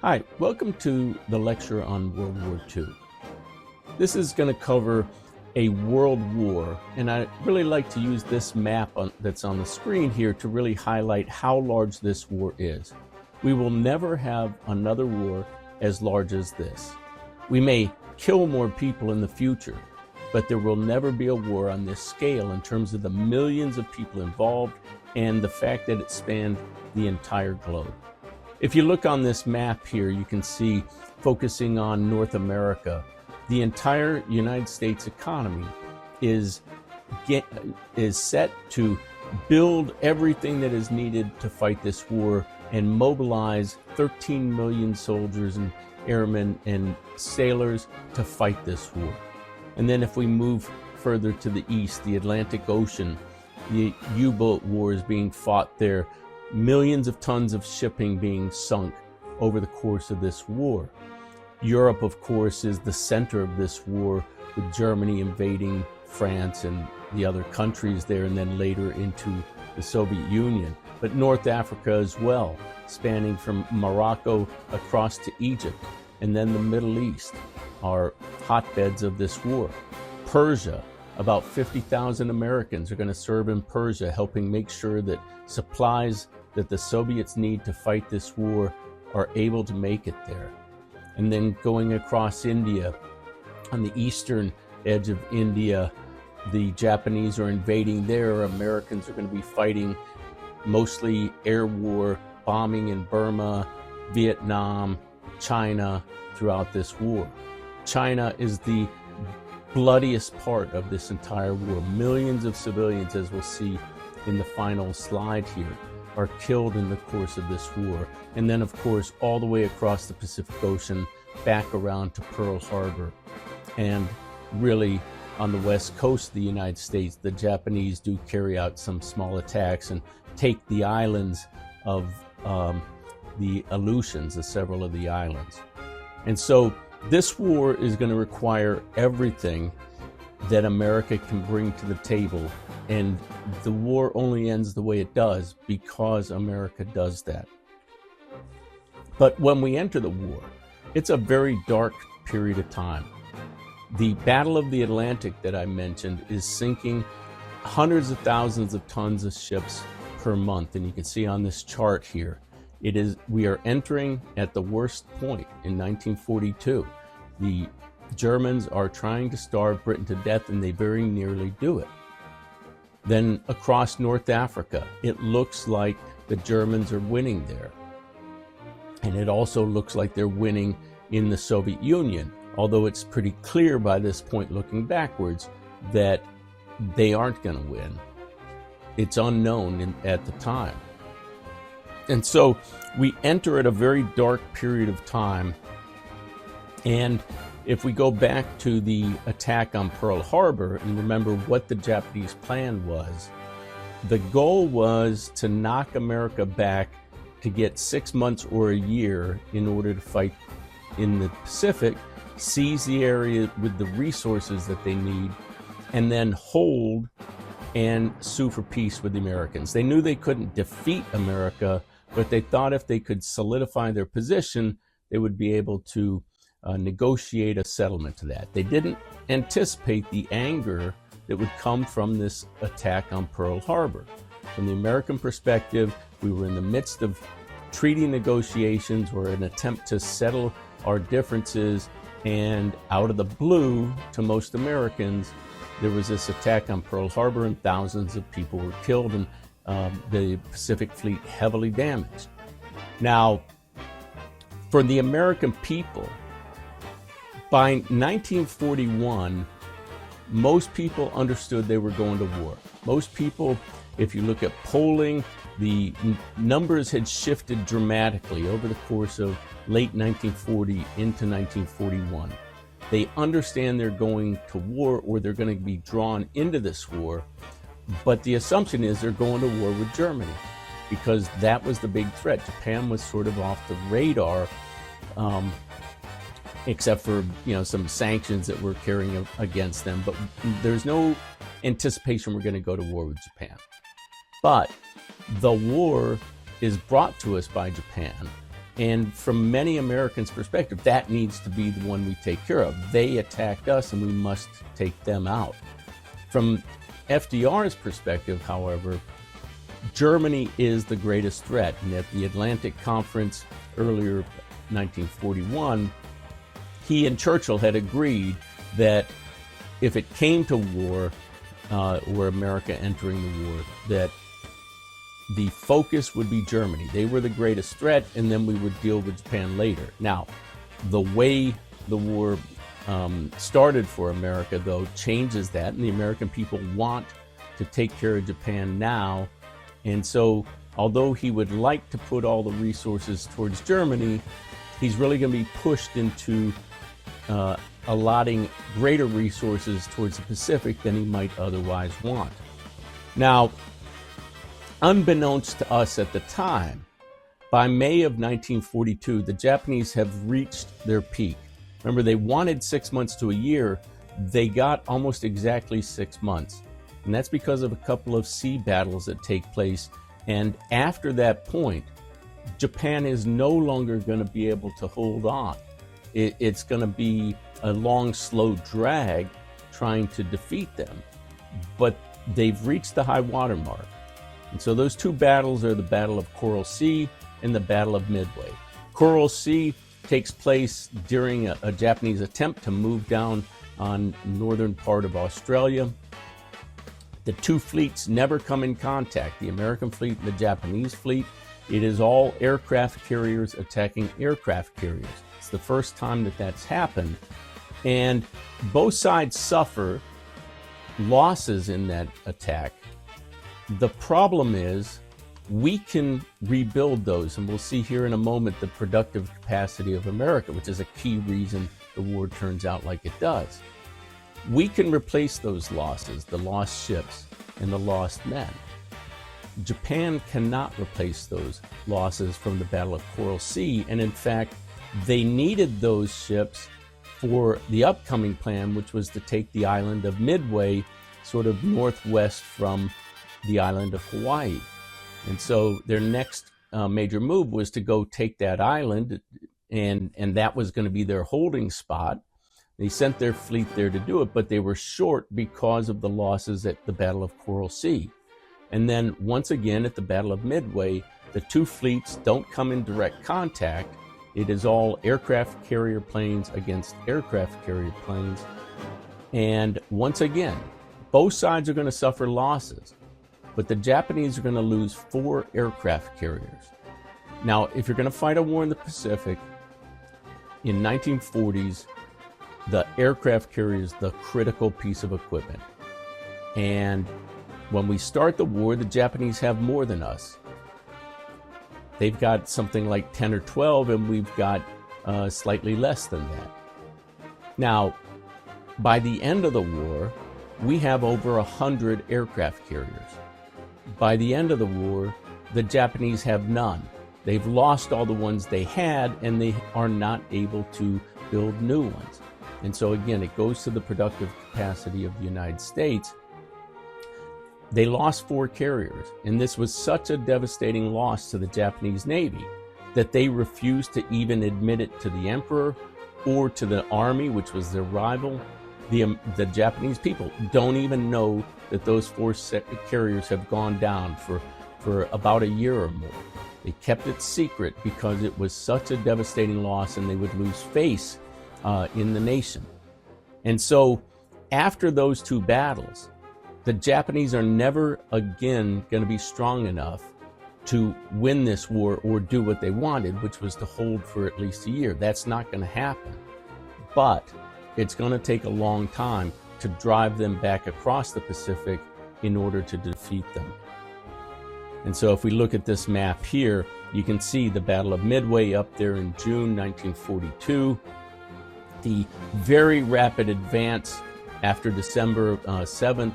Hi, welcome to the lecture on World War II. This is going to cover a world war, and I really like to use this map that's on the screen here to really highlight how large this war is. We will never have another war as large as this. We may kill more people in the future, but there will never be a war on this scale in terms of the millions of people involved and the fact that it spanned the entire globe. If you look on this map here, you can see, focusing on North America, the entire United States economy is set to build everything that is needed to fight this war and mobilize 13 million soldiers and airmen and sailors to fight this war. And then if we move further to the east, the Atlantic Ocean, the U-boat war is being fought there. Millions of tons of shipping being sunk over the course of this war. Europe, of course, is the center of this war, with Germany invading France and the other countries there, and then later into the Soviet Union. But North Africa as well, spanning from Morocco across to Egypt, and then the Middle East are hotbeds of this war. Persia, about 50,000 Americans are going to serve in Persia, helping make sure that supplies that the Soviets need to fight this war are able to make it there. And then going across India, on the eastern edge of India, the Japanese are invading there. Americans are going to be fighting mostly air war, bombing in Burma, Vietnam, China throughout this war. China is the bloodiest part of this entire war. Millions of civilians, as we'll see in the final slide here, are killed in the course of this war. And then, of course, all the way across the Pacific Ocean, back around to Pearl Harbor. And really, on the west coast of the United States, the Japanese do carry out some small attacks and take the islands of the Aleutians, several of the islands. And so this war is going to require everything that America can bring to the table. And the war only ends the way it does because America does that. But when we enter the war, it's a very dark period of time. The Battle of the Atlantic that I mentioned is sinking hundreds of thousands of tons of ships per month. And you can see on this chart here, we are entering at the worst point in 1942. The Germans are trying to starve Britain to death, and they very nearly do it. Then across North Africa, it looks like the Germans are winning there. And it also looks like they're winning in the Soviet Union, although it's pretty clear by this point, looking backwards, that they aren't going to win. It's unknown at the time. And so we enter at a very dark period of time. And if we go back to the attack on Pearl Harbor and remember what the Japanese plan was, the goal was to knock America back to get 6 months or a year in order to fight in the Pacific, seize the area with the resources that they need, and then hold and sue for peace with the Americans. They knew they couldn't defeat America, but they thought if they could solidify their position, they would be able to negotiate a settlement to that. They didn't anticipate the anger that would come from this attack on Pearl Harbor. From the American perspective, we were in the midst of treaty negotiations or an attempt to settle our differences, and out of the blue, to most Americans, there was this attack on Pearl Harbor and thousands of people were killed and the Pacific Fleet heavily damaged. Now, for the American people, by 1941, most people understood they were going to war. Most people, if you look at polling, the numbers had shifted dramatically over the course of late 1940 into 1941. They understand they're going to war, or they're going to be drawn into this war, but the assumption is they're going to war with Germany because that was the big threat. Japan was sort of off the radar, except for some sanctions that we're carrying against them. But there's no anticipation we're going to go to war with Japan. But the war is brought to us by Japan, And from many Americans' perspective, that needs to be the one we take care of. They attacked us and we must take them out. From FDR's perspective, however, Germany is the greatest threat. And at the Atlantic Conference earlier, 1941, he and Churchill had agreed that if it came to war, or America entering the war, that the focus would be Germany. They were the greatest threat, and then we would deal with Japan later. Now, the way the war started for America, though, changes that, and the American people want to take care of Japan now. And so, although he would like to put all the resources towards Germany, he's really going to be pushed into allotting greater resources towards the Pacific than he might otherwise want. Now, unbeknownst to us at the time, by May of 1942, the Japanese have reached their peak. Remember, they wanted 6 months to a year. They got almost exactly 6 months. And that's because of a couple of sea battles that take place. And after that point, Japan is no longer going to be able to hold on. It's going to be a long, slow drag trying to defeat them. But they've reached the high water mark. And so those two battles are the Battle of Coral Sea and the Battle of Midway. Coral Sea takes place during a Japanese attempt to move down on northern part of Australia. The two fleets never come in contact, the American fleet and the Japanese fleet. It is all aircraft carriers attacking aircraft carriers. It's the first time that that's happened. And both sides suffer losses in that attack. The problem is we can rebuild those, and we'll see here in a moment the productive capacity of America, which is a key reason the war turns out like it does. We can replace those losses, the lost ships and the lost men. Japan cannot replace those losses from the Battle of Coral Sea, and in fact, they needed those ships for the upcoming plan, which was to take the island of Midway, sort of northwest from the island of Hawaii. And so their next major move was to go take that island, and that was going to be their holding spot. They sent their fleet there to do it, but they were short because of the losses at the Battle of Coral Sea. And then once again at the Battle of Midway, the two fleets don't come in direct contact. It is all aircraft carrier planes against aircraft carrier planes. And once again, both sides are going to suffer losses, but the Japanese are going to lose 4 aircraft carriers. Now, if you're going to fight a war in the Pacific, in 1940s, the aircraft carrier is the critical piece of equipment. And when we start the war, the Japanese have more than us. They've got something like 10 or 12, and we've got slightly less than that. Now, by the end of the war, we have over 100 aircraft carriers. By the end of the war, the Japanese have none. They've lost all the ones they had, and they are not able to build new ones. And so again, it goes to the productive capacity of the United States. They lost 4 carriers, and this was such a devastating loss to the Japanese Navy that they refused to even admit it to the emperor or to the army, which was their rival. The Japanese people don't even know that those 4 carriers have gone down for about a year or more. They kept it secret because it was such a devastating loss, and they would lose face in the nation. And so after those 2 battles, the Japanese are never again going to be strong enough to win this war or do what they wanted, which was to hold for at least a year. That's not going to happen. But it's going to take a long time to drive them back across the Pacific in order to defeat them. And so if we look at this map here, you can see the Battle of Midway up there in June 1942. The very rapid advance after December 7th,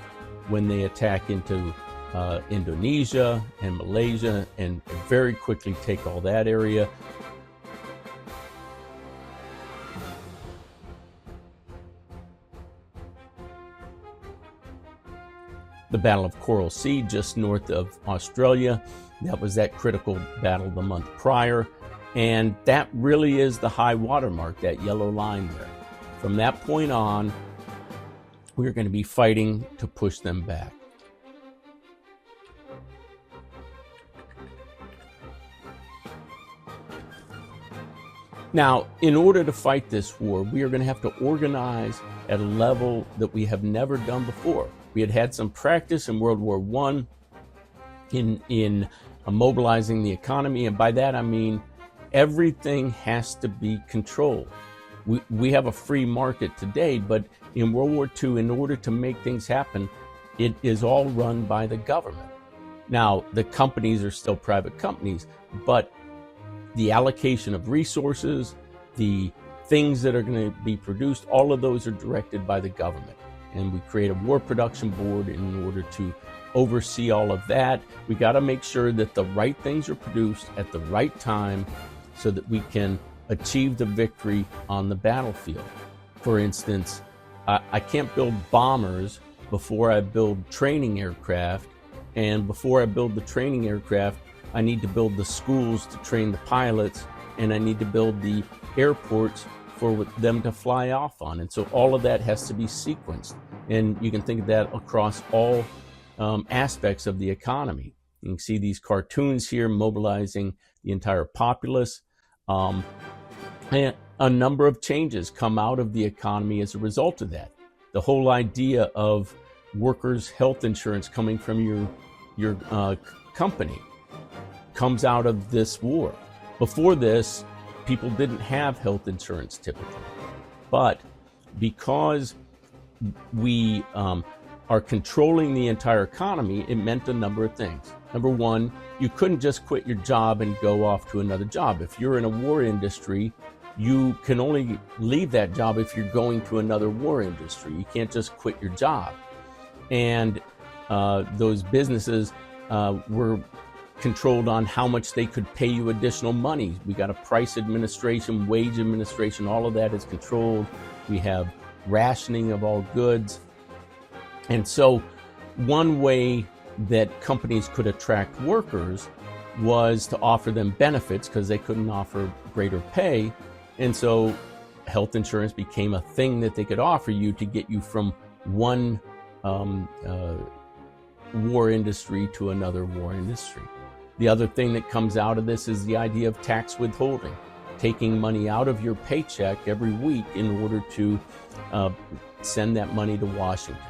when they attack into Indonesia and Malaysia and very quickly take all that area. The Battle of Coral Sea, just north of Australia. That was that critical battle the month prior. And that really is the high watermark, that yellow line there. From that point on, we're going to be fighting to push them back. Now, in order to fight this war, we are going to have to organize at a level that we have never done before. We had some practice in World War I in mobilizing the economy, and by that I mean everything has to be controlled. We have a free market today, but in World War II, in order to make things happen, it is all run by the government. Now, the companies are still private companies, but the allocation of resources, the things that are going to be produced, all of those are directed by the government. And we create a war production board in order to oversee all of that. We got to make sure that the right things are produced at the right time so that we can achieve the victory on the battlefield. For instance, I can't build bombers before I build training aircraft, and before I build the training aircraft, I need to build the schools to train the pilots, and I need to build the airports for them to fly off on. And so all of that has to be sequenced. And you can think of that across all aspects of the economy. You can see these cartoons here mobilizing the entire populace. And a number of changes come out of the economy as a result of that. The whole idea of workers' health insurance coming from your company comes out of this war. Before this, people didn't have health insurance typically. But because we are controlling the entire economy, it meant a number of things. Number one, you couldn't just quit your job and go off to another job. If you're in a war industry, you can only leave that job if you're going to another war industry. You can't just quit your job. And those businesses were controlled on how much they could pay you additional money. We got a price administration, wage administration, all of that is controlled. We have rationing of all goods. And so one way that companies could attract workers was to offer them benefits because they couldn't offer greater pay. And so health insurance became a thing that they could offer you to get you from one war industry to another war industry. The other thing that comes out of this is the idea of tax withholding, taking money out of your paycheck every week in order to send that money to Washington.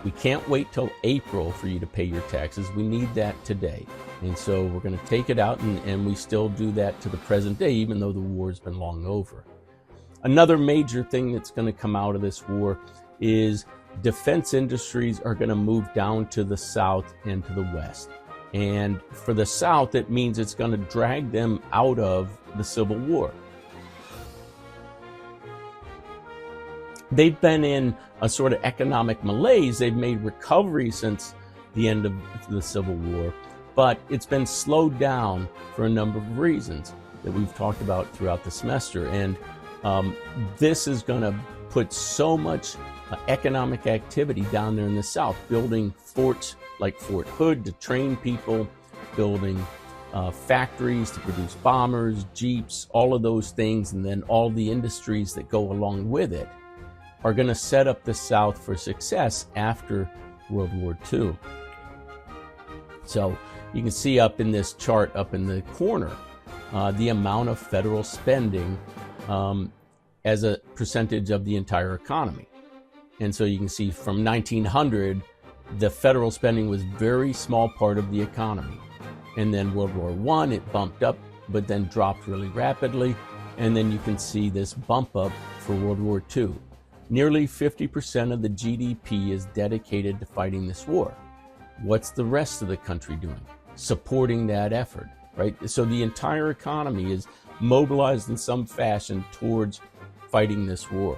We can't wait till April for you to pay your taxes. We need that today. And so we're going to take it out, and we still do that to the present day, even though the war's been long over. Another major thing that's going to come out of this war is defense industries are going to move down to the South and to the West. And for the South, it means it's going to drag them out of the Civil War. They've been in a sort of economic malaise. They've made recovery since the end of the Civil War, but it's been slowed down for a number of reasons that we've talked about throughout the semester. And this is going to put so much economic activity down there in the South, building forts like Fort Hood to train people, building factories to produce bombers, jeeps, all of those things, and then all the industries that go along with it are going to set up the South for success after World War II. So you can see up in this chart up in the corner the amount of federal spending as a percentage of the entire economy. And so you can see from 1900, the federal spending was a very small part of the economy. And then World War I, it bumped up, but then dropped really rapidly. And then you can see this bump up for World War II. Nearly 50% of the GDP is dedicated to fighting this war. What's the rest of the country doing? Supporting that effort, right? So the entire economy is mobilized in some fashion towards fighting this war.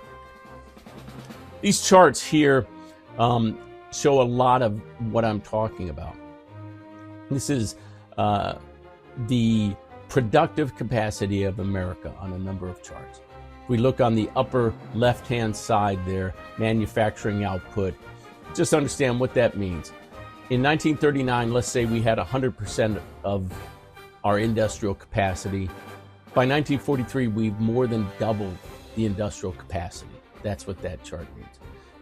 These charts here show a lot of what I'm talking about. This is the productive capacity of America on a number of charts. If we look on the upper left-hand side there, manufacturing output, just understand what that means. In 1939, let's say we had 100% of our industrial capacity. By 1943, we've more than doubled the industrial capacity. That's what that chart means.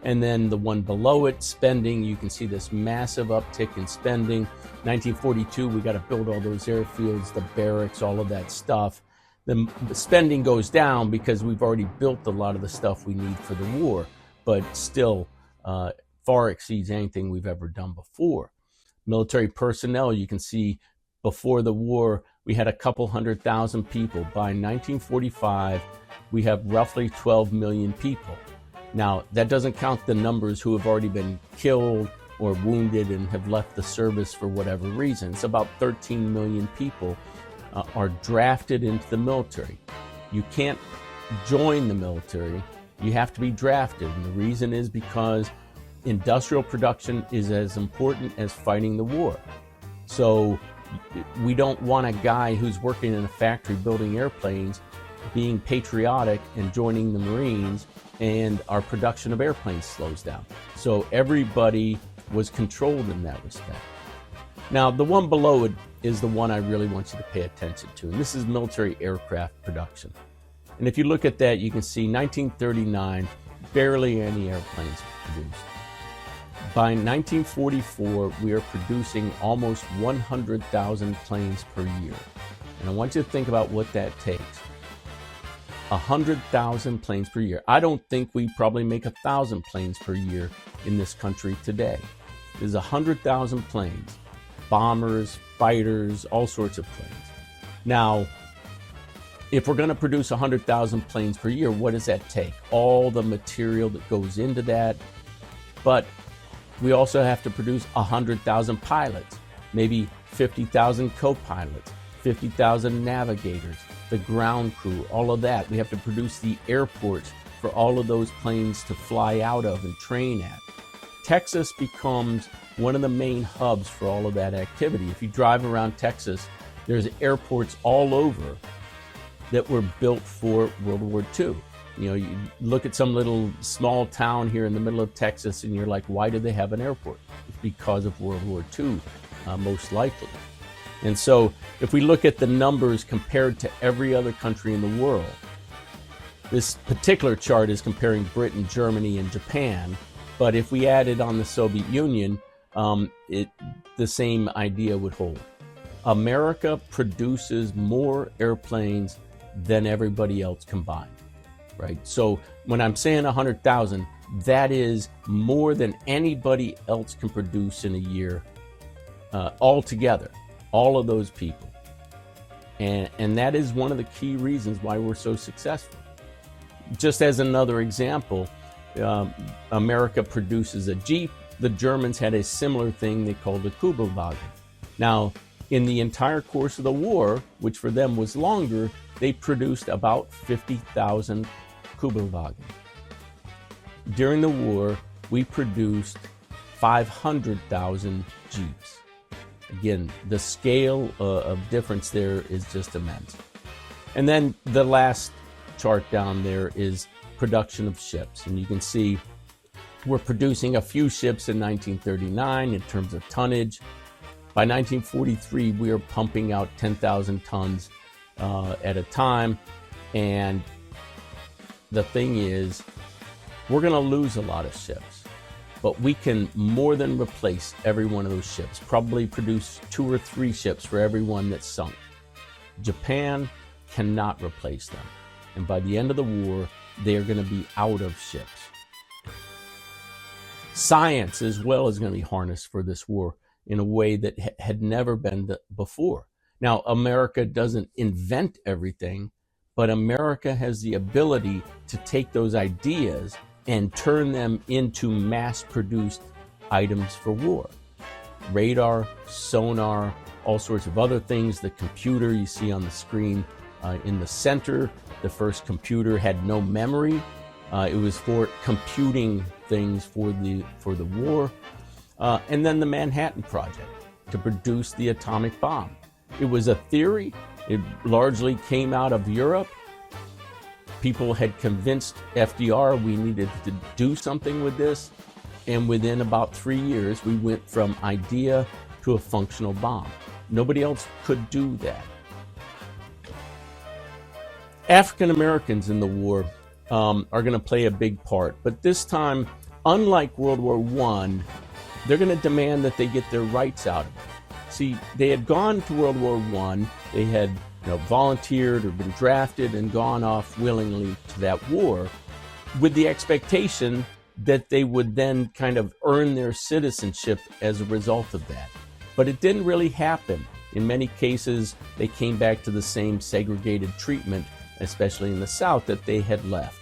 And then the one below it, spending, you can see this massive uptick in spending. 1942, we got to build all those airfields, the barracks, all of that stuff. The spending goes down because we've already built a lot of the stuff we need for the war, but still far exceeds anything we've ever done before. Military personnel, you can see before the war, we had a couple 100,000 people. By 1945, we have roughly 12 million people. Now, that doesn't count the numbers who have already been killed or wounded and have left the service for whatever reason. It's about 13 million people are drafted into the military. You can't join the military, you have to be drafted. And the reason is because industrial production is as important as fighting the war. So we don't want a guy who's working in a factory building airplanes being patriotic and joining the Marines, and our production of airplanes slows down. So everybody was controlled in that respect. Now, the one below it is the one I really want you to pay attention to, and this is military aircraft production. And if you look at that, you can see 1939, barely any airplanes produced. By 1944, we are producing almost 100,000 planes per year. And I want you to think about what that takes. 100,000 planes per year. I don't think we probably make 1,000 planes per year in this country today. There's 100,000 planes, bombers, fighters, all sorts of planes. Now, if we're going to produce 100,000 planes per year, what does that take? All the material that goes into that. But we also have to produce 100,000 pilots, maybe 50,000 co-pilots, 50,000 navigators, the ground crew, all of that. We have to produce the airports for all of those planes to fly out of and train at. Texas becomes one of the main hubs for all of that activity. If you drive around Texas, there's airports all over that were built for World War II. You know, you look at some little small town here in the middle of Texas and you're like, why do they have an airport? It's because of World War II, most likely. And so if we look at the numbers compared to every other country in the world, this particular chart is comparing Britain, Germany, and Japan. But if we added on the Soviet Union, the same idea would hold. America produces more airplanes than everybody else combined, right? So when I'm saying 100,000, that is more than anybody else can produce in a year altogether. All of those people. And that is one of the key reasons why we're so successful. Just as another example, America produces a Jeep. The Germans had a similar thing they called a Kugelwagen. Now, in the entire course of the war, which for them was longer, they produced about 50,000 Kugelwagen. During the war, we produced 500,000 Jeeps. Again, the scale of difference there is just immense. And then the last chart down there is production of ships. And you can see we're producing a few ships in 1939 in terms of tonnage. By 1943, we are pumping out 10,000 tons at a time. And the thing is, we're going to lose a lot of ships. But we can more than replace every one of those ships, probably produce 2 or 3 ships for every one that's sunk. Japan cannot replace them. And by the end of the war, they are going to be out of ships. Science as well is going to be harnessed for this war in a way that had never been before. Now, America doesn't invent everything, but America has the ability to take those ideas and turn them into mass-produced items for war. Radar, sonar, all sorts of other things. The computer you see on the screen in the center, the first computer had no memory. It was for computing things for the war. And then the Manhattan Project to produce the atomic bomb. It was a theory. It largely came out of Europe. People had convinced FDR we needed to do something with this. And within about 3 years, we went from idea to a functional bomb. Nobody else could do that. African Americans in the war are going to play a big part, but this time, unlike World War I, they're going to demand that they get their rights out of it. See, they had gone to World War I, they had volunteered or been drafted and gone off willingly to that war with the expectation that they would then kind of earn their citizenship as a result of that. But it didn't really happen. In many cases, they came back to the same segregated treatment, especially in the South, that they had left.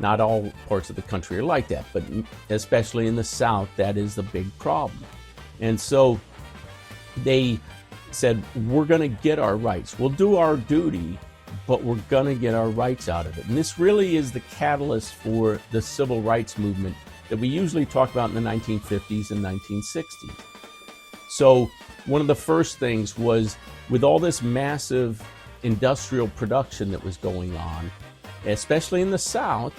Not all parts of the country are like that, but especially in the South, that is the big problem. And so they said, we're going to get our rights. We'll do our duty, but we're going to get our rights out of it. And this really is the catalyst for the civil rights movement that we usually talk about in the 1950s and 1960s. So one of the first things was, with all this massive industrial production that was going on, especially in the South,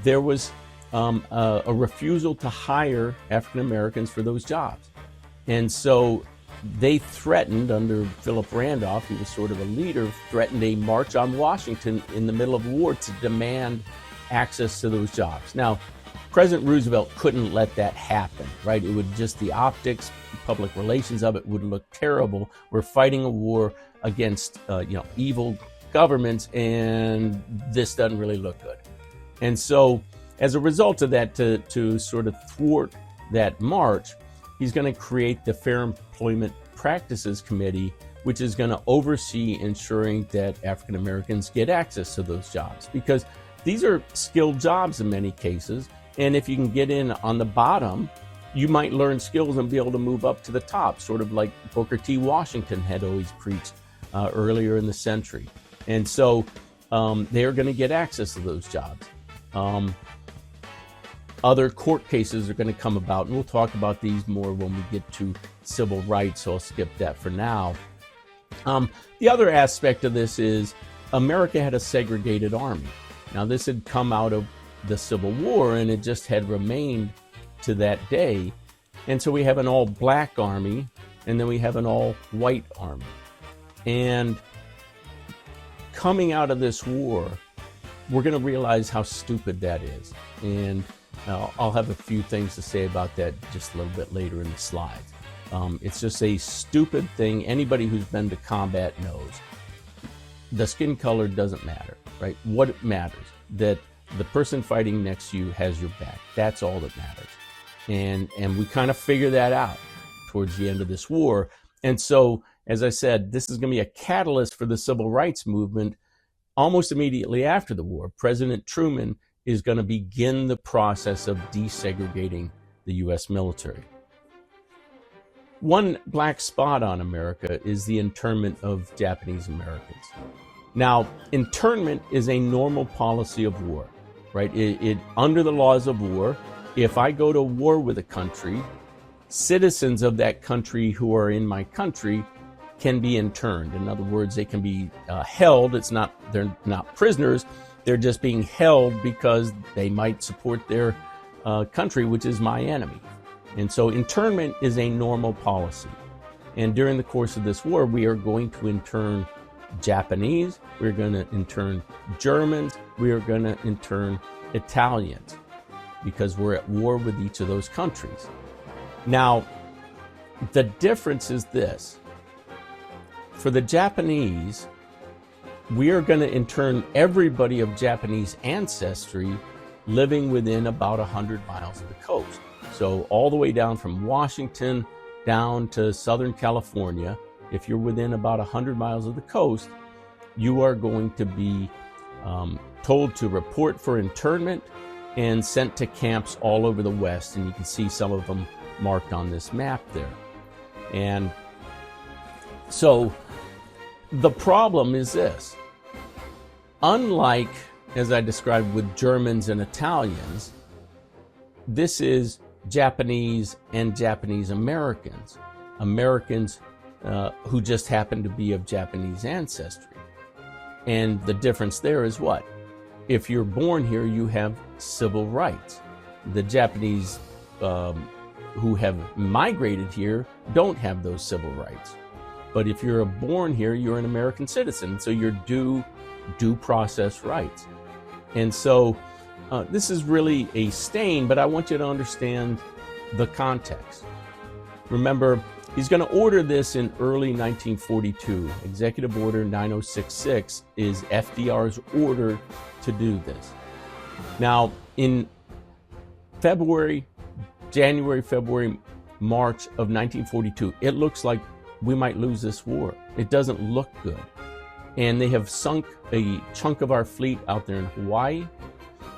there was a refusal to hire African Americans for those jobs. And so they threatened, under Philip Randolph, who was sort of a leader, threatened a march on Washington in the middle of the war to demand access to those jobs. Now, President Roosevelt couldn't let that happen, right? It would just, the optics, public relations of it would look terrible. We're fighting a war against, evil governments, and this doesn't really look good. And so, as a result of that, to sort of thwart that march, he's going to create the Fair Employment Practices Committee, which is going to oversee ensuring that African Americans get access to those jobs, because these are skilled jobs in many cases. And if you can get in on the bottom, you might learn skills and be able to move up to the top, sort of like Booker T. Washington had always preached earlier in the century. And so they are going to get access to those jobs. Other court cases are going to come about, and we'll talk about these more when we get to civil rights, so I'll skip that for now. The other aspect of this is America had a segregated army. Now, this had come out of the Civil War, and it just had remained to that day. And so we have an all-black army, and then we have an all-white army. And coming out of this war, we're going to realize how stupid that is. And I'll have a few things to say about that just a little bit later in the slides. It's just a stupid thing. Anybody who's been to combat knows. The skin color doesn't matter, right? What matters, that the person fighting next to you has your back. That's all that matters. And we kind of figure that out towards the end of this war. And so, as I said, this is going to be a catalyst for the civil rights movement almost immediately after the war. President Truman is going to begin the process of desegregating the U.S. military. One black spot on America is the internment of Japanese Americans. Now, internment is a normal policy of war, right? Under the laws of war, if I go to war with a country, citizens of that country who are in my country can be interned. In other words, they can be held. They're not prisoners. They're just being held because they might support their country, which is my enemy. And so internment is a normal policy. And during the course of this war, we are going to intern Japanese, we're going to intern Germans, we are going to intern Italians, because we're at war with each of those countries. Now, the difference is this. For the Japanese, we are going to intern everybody of Japanese ancestry living within about 100 miles of the coast. So all the way down from Washington down to Southern California, if you're within about 100 miles of the coast, you are going to be told to report for internment and sent to camps all over the West. And you can see some of them marked on this map there. And so the problem is this. Unlike, as I described, with Germans and Italians, this is Japanese and Japanese Americans, Americans who just happen to be of Japanese ancestry. And the difference there is what? If you're born here, you have civil rights. The Japanese who have migrated here don't have those civil rights. But if you're born here, you're an American citizen, so you're due due process rights. And so this is really a stain, but I want you to understand the context. Remember, he's going to order this in early 1942. Executive Order 9066 is FDR's order to do this. Now, in January, February, March of 1942, it looks like we might lose this war. It doesn't look good. And they have sunk a chunk of our fleet out there in Hawaii.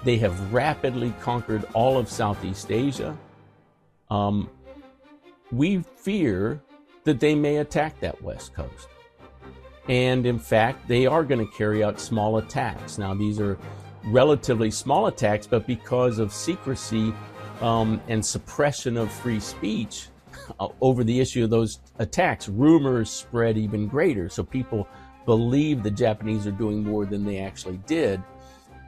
They have rapidly conquered all of Southeast Asia. We fear that they may attack that West Coast. And in fact, they are going to carry out small attacks. Now, these are relatively small attacks, but because of secrecy and suppression of free speech over the issue of those attacks, rumors spread even greater. So people believe the Japanese are doing more than they actually did.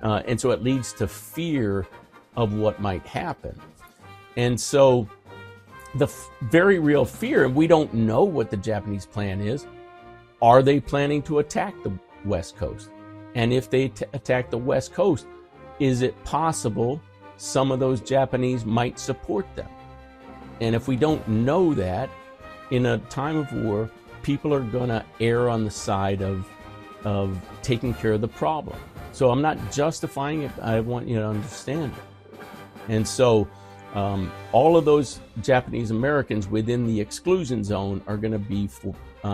And so it leads to fear of what might happen. And so the very real fear, and we don't know what the Japanese plan is, are they planning to attack the West Coast? And if they attack the West Coast, is it possible some of those Japanese might support them? And if we don't know that, in a time of war, people are going to err on the side of taking care of the problem. So I'm not justifying it. I want you to understand it. And so all of those Japanese Americans within the exclusion zone are going to be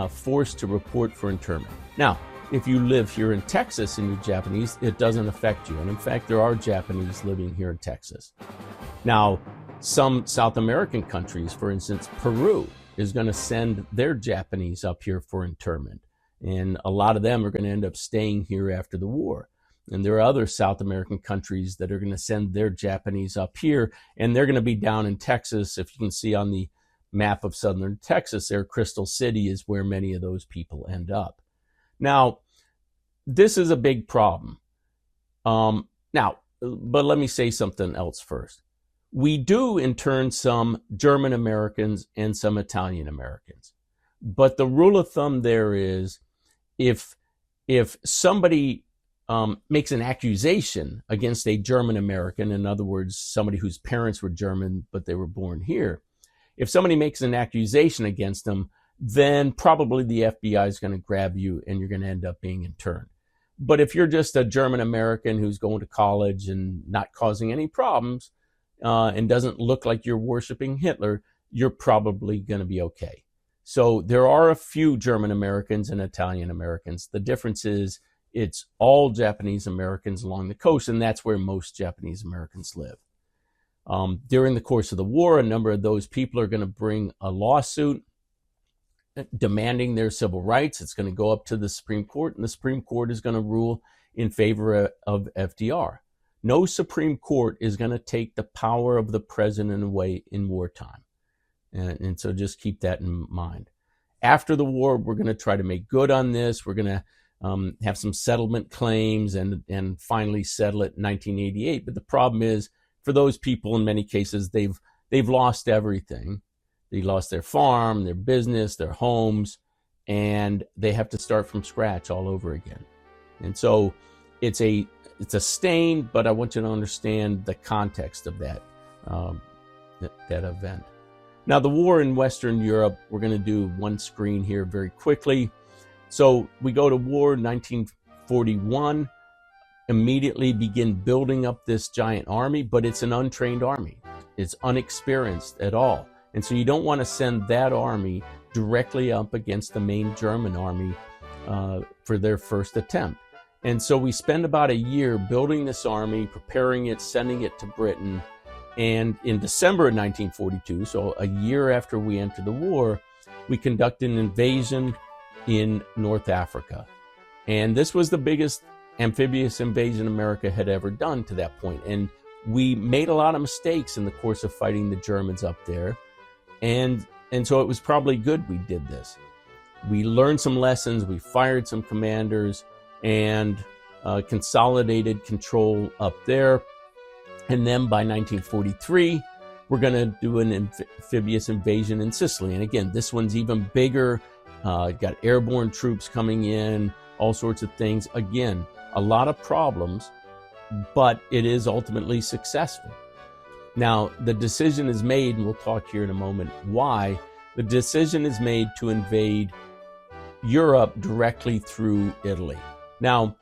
forced to report for internment. Now, if you live here in Texas and you're Japanese, it doesn't affect you. And in fact, there are Japanese living here in Texas. Now, some South American countries, for instance, Peru, is going to send their Japanese up here for internment. And a lot of them are going to end up staying here after the war. And there are other South American countries that are going to send their Japanese up here, and they're going to be down in Texas. If you can see on the map of southern Texas there, Crystal City is where many of those people end up. Now, this is a big problem. But let me say something else first. We do intern some German Americans and some Italian Americans. But the rule of thumb there is if somebody makes an accusation against a German American, in other words, somebody whose parents were German but they were born here, if somebody makes an accusation against them, then probably the FBI is going to grab you and you're going to end up being interned. But if you're just a German American who's going to college and not causing any problems and doesn't look like you're worshiping Hitler, you're probably going to be okay. So there are a few German Americans and Italian Americans. The difference is it's all Japanese Americans along the coast, and that's where most Japanese Americans live. During the course of the war, a number of those people are going to bring a lawsuit demanding their civil rights. It's going to go up to the Supreme Court, and the Supreme Court is going to rule in favor of FDR. No Supreme Court is going to take the power of the president away in wartime. And so just keep that in mind. After the war, we're going to try to make good on this. We're going to have some settlement claims and finally settle it in 1988. But the problem is, for those people, in many cases, they've lost everything. They lost their farm, their business, their homes, and they have to start from scratch all over again. And so it's a stain, but I want you to understand the context of that event. Now, the war in Western Europe, we're going to do one screen here very quickly. So we go to war 1941, immediately begin building up this giant army, but it's an untrained army. It's unexperienced at all. And so you don't want to send that army directly up against the main German army for their first attempt. And so we spend about a year building this army, preparing it, sending it to Britain. And in December of 1942, so a year after we entered the war, we conducted an invasion in North Africa. And this was the biggest amphibious invasion America had ever done to that point. And we made a lot of mistakes in the course of fighting the Germans up there. And so it was probably good we did this. We learned some lessons, we fired some commanders, and consolidated control up there. And then by 1943, we're going to do an amphibious invasion in Sicily. And again, this one's even bigger. Got airborne troops coming in, all sorts of things. Again, a lot of problems, but it is ultimately successful. Now, the decision is made, and we'll talk here in a moment why. The decision is made to invade Europe directly through Italy. Now,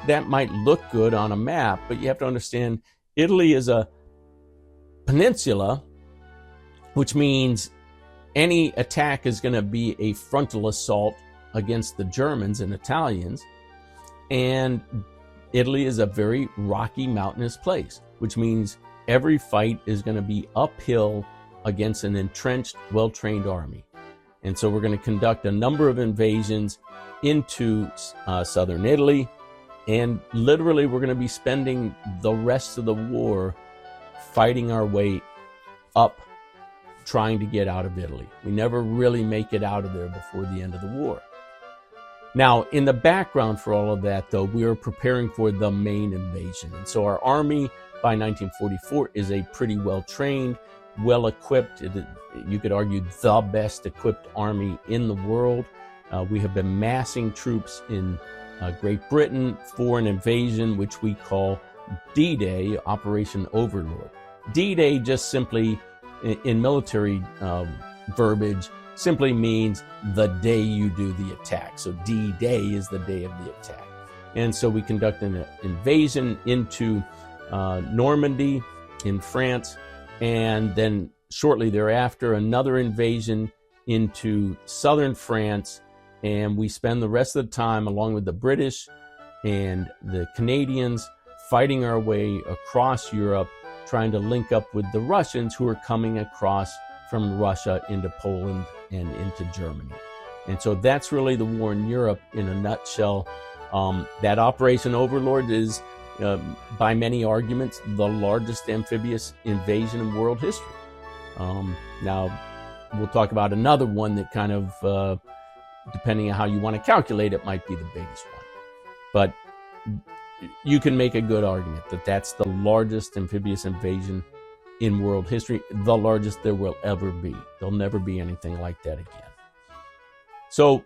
that might look good on a map, but you have to understand Italy is a peninsula, which means any attack is going to be a frontal assault against the Germans and Italians. And Italy is a very rocky, mountainous place, which means every fight is going to be uphill against an entrenched, well-trained army. And so we're going to conduct a number of invasions into southern Italy. And literally, we're going to be spending the rest of the war fighting our way up, trying to get out of Italy. We never really make it out of there before the end of the war. Now, in the background for all of that, though, we are preparing for the main invasion. And so our army by 1944 is a pretty well-trained, well-equipped, you could argue the best equipped army in the world. We have been massing troops in Great Britain for an invasion, which we call D-Day, Operation Overlord. D-Day just simply, in military verbiage, simply means the day you do the attack. So D-Day is the day of the attack. And so we conduct an invasion into Normandy in France, and then shortly thereafter another invasion into southern France, and we spend the rest of the time along with the British and the Canadians fighting our way across Europe, trying to link up with the Russians who are coming across from Russia into Poland and into Germany. And so that's really the war in Europe in a nutshell. That Operation Overlord is, by many arguments, the largest amphibious invasion in world history. Now, we'll talk about another one that kind of, depending on how you want to calculate it, might be the biggest one. But you can make a good argument that that's the largest amphibious invasion in world history, the largest there will ever be. There'll never be anything like that again. So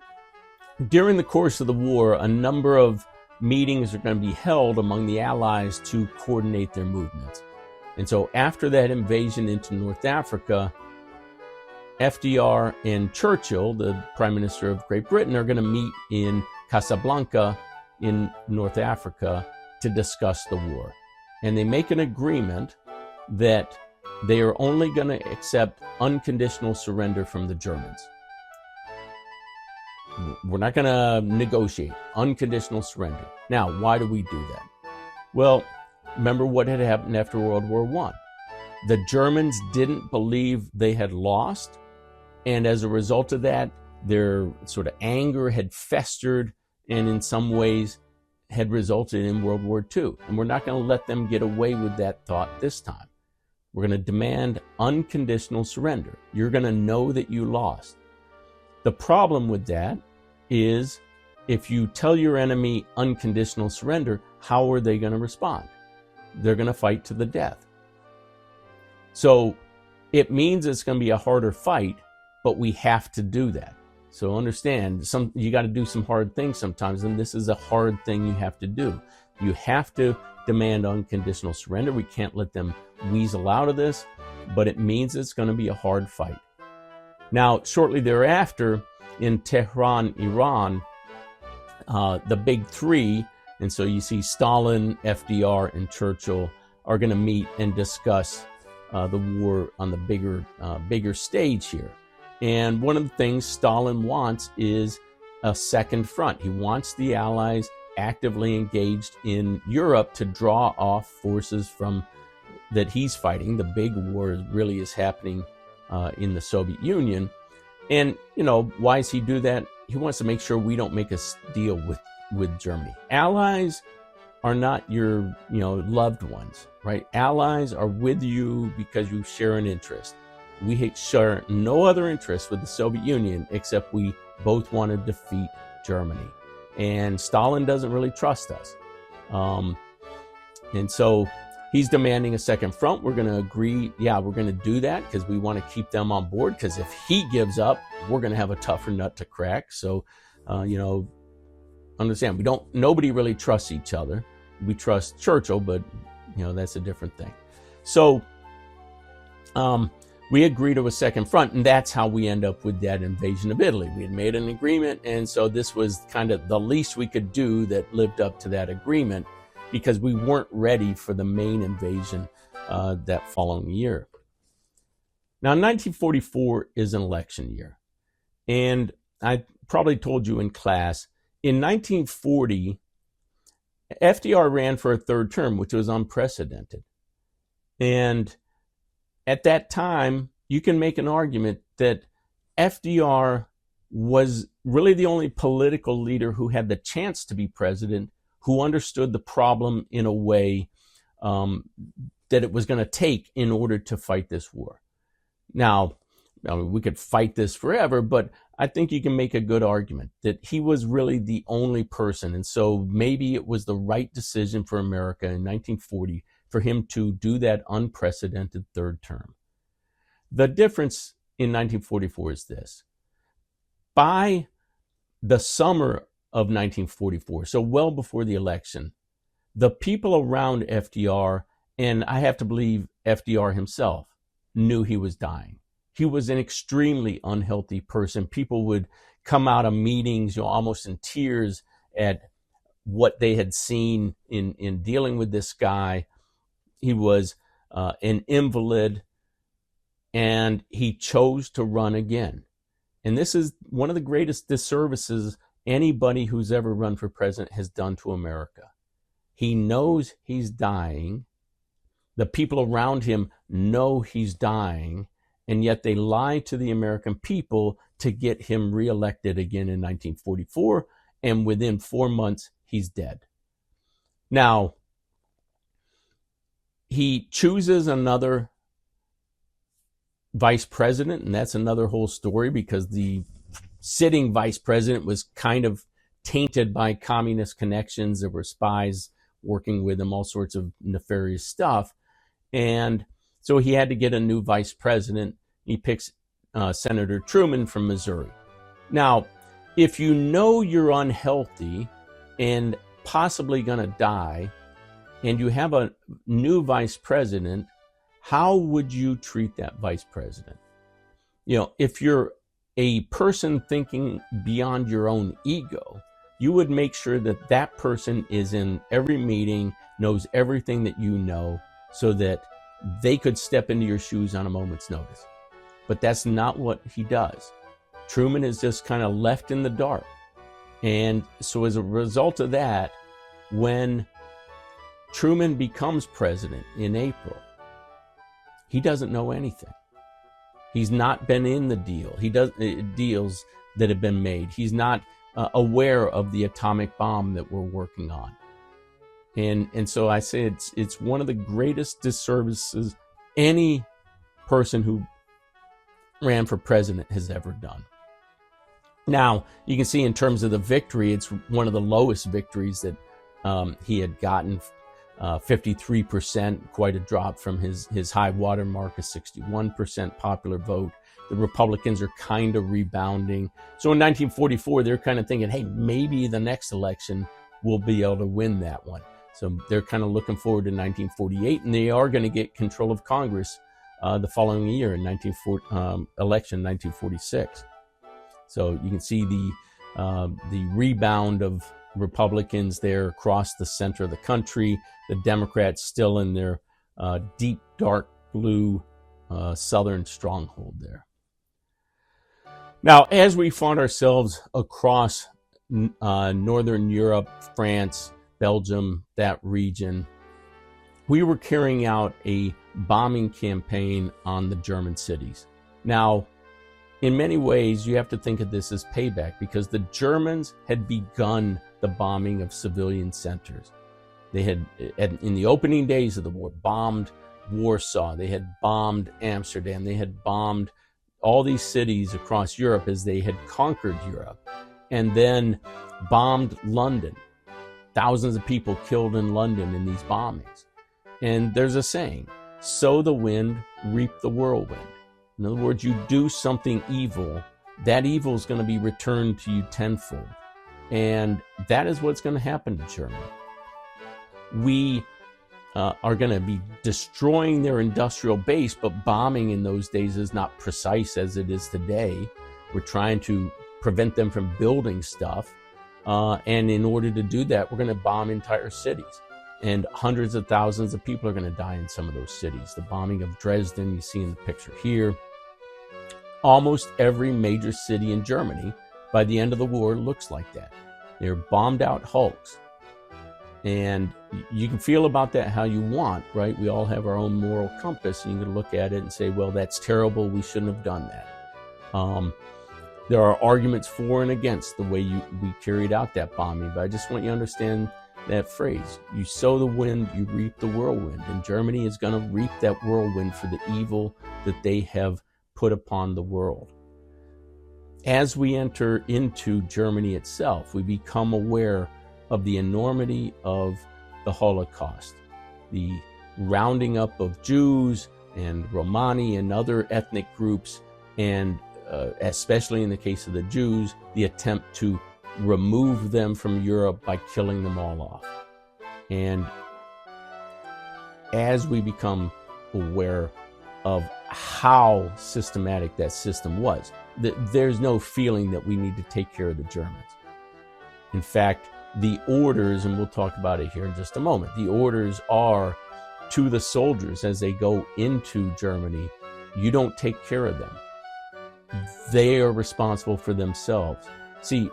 during the course of the war, a number of meetings are going to be held among the Allies to coordinate their movements. And so after that invasion into North Africa, FDR and Churchill, the Prime Minister of Great Britain, are going to meet in Casablanca in North Africa to discuss the war. And they make an agreement that they are only going to accept unconditional surrender from the Germans. We're not going to negotiate. Unconditional surrender. Now, why do we do that? Well, remember what had happened after World War I. The Germans didn't believe they had lost, and as a result of that, their sort of anger had festered and in some ways had resulted in World War II. And we're not going to let them get away with that thought this time. We're going to demand unconditional surrender. You're going to know that you lost. The problem with that is if you tell your enemy unconditional surrender, how are they going to respond? They're going to fight to the death. So it means it's going to be a harder fight, but we have to do that. So understand, you got to do some hard things sometimes, and this is a hard thing you have to do. You have to demand unconditional surrender. We can't let them weasel out of this, but it means it's going to be a hard fight. Now, shortly thereafter, in Tehran, Iran, the big three, and so you see Stalin, FDR, and Churchill are going to meet and discuss the war on the bigger stage here. And one of the things Stalin wants is a second front. He wants the Allies actively engaged in Europe to draw off forces from that he's fighting. The big war really is happening in the Soviet Union. And, why does he do that? He wants to make sure we don't make a deal with Germany. Allies are not your, loved ones, right? Allies are with you because you share an interest. We share no other interest with the Soviet Union except we both want to defeat Germany. And Stalin doesn't really trust us. And so he's demanding a second front. We're going to agree, we're going to do that because we want to keep them on board, because if he gives up, we're going to have a tougher nut to crack. So, understand. Nobody really trusts each other. We trust Churchill, but that's a different thing. So we agree to a second front, and that's how we end up with that invasion of Italy. We had made an agreement, and so this was kind of the least we could do that lived up to that agreement, because we weren't ready for the main invasion that following year. Now, 1944 is an election year, and I probably told you in class, in 1940, FDR ran for a third term, which was unprecedented. And at that time, you can make an argument that FDR was really the only political leader who had the chance to be president, who understood the problem in a way that it was going to take in order to fight this war. Now, we could fight this forever, but I think you can make a good argument that he was really the only person. And so maybe it was the right decision for America in 1940 for him to do that unprecedented third term. The difference in 1944 is this. By the summer of 1944, so well before the election, the people around FDR, and I have to believe FDR himself, knew he was dying. He was an extremely unhealthy person. People would come out of meetings, almost in tears at what they had seen in dealing with this guy. He was an invalid, and he chose to run again. And this is one of the greatest disservices anybody who's ever run for president has done to America. He knows he's dying. The people around him know he's dying, and yet they lie to the American people to get him reelected again in 1944, and within 4 months, he's dead. Now, he chooses another vice president, and that's another whole story, because the sitting vice president was kind of tainted by communist connections. There were spies working with him, all sorts of nefarious stuff. And so he had to get a new vice president. He picks Senator Truman from Missouri. Now, if you know you're unhealthy and possibly going to die, and you have a new vice president, how would you treat that vice president? If you're a person thinking beyond your own ego, you would make sure that that person is in every meeting, knows everything that you know, so that they could step into your shoes on a moment's notice. But that's not what he does. Truman is just kind of left in the dark. And so as a result of that, when Truman becomes president in April, he doesn't know anything. He's not been in the deals that have been made. He's not aware of the atomic bomb that we're working on. And so I say it's one of the greatest disservices any person who ran for president has ever done. Now, you can see in terms of the victory, it's one of the lowest victories that he had gotten, 53%, quite a drop from his high water mark of 61% popular vote. The Republicans are kind of rebounding. So in 1944, they're kind of thinking, hey, maybe the next election we'll be able to win that one. So they're kind of looking forward to 1948, and they are going to get control of Congress the following year in election 1946. So you can see the rebound of Republicans there across the center of the country. The Democrats still in their deep, dark blue southern stronghold there. Now, as we found ourselves across Northern Europe, France, Belgium, that region, we were carrying out a bombing campaign on the German cities. Now, in many ways, you have to think of this as payback, because the Germans had begun the bombing of civilian centers. They had, in the opening days of the war, bombed Warsaw. They had bombed Amsterdam. They had bombed all these cities across Europe as they had conquered Europe, and then bombed London. Thousands of people killed in London in these bombings. And there's a saying, sow the wind, reap the whirlwind. In other words, you do something evil, that evil is going to be returned to you tenfold. And that is what's going to happen to Germany. We are going to be destroying their industrial base, but bombing in those days is not precise as it is today. We're trying to prevent them from building stuff. And in order to do that, we're going to bomb entire cities. And hundreds of thousands of people are going to die in some of those cities. The bombing of Dresden, you see in the picture here. Almost every major city in Germany, by the end of the war, looks like that. They're bombed out hulks. And you can feel about that how you want, right? We all have our own moral compass, and you can look at it and say, well, that's terrible. We shouldn't have done that. There are arguments for and against the way we carried out that bombing, but I just want you to understand that phrase. You sow the wind, you reap the whirlwind. And Germany is going to reap that whirlwind for the evil that they have put upon the world. As we enter into Germany itself, we become aware of the enormity of the Holocaust, the rounding up of Jews and Romani and other ethnic groups, and especially in the case of the Jews, the attempt to remove them from Europe by killing them all off. And as we become aware of how systematic that system was, there's no feeling that we need to take care of the Germans. In fact, the orders, and we'll talk about it here in just a moment, the orders are to the soldiers as they go into Germany: you don't take care of them. They are responsible for themselves. See,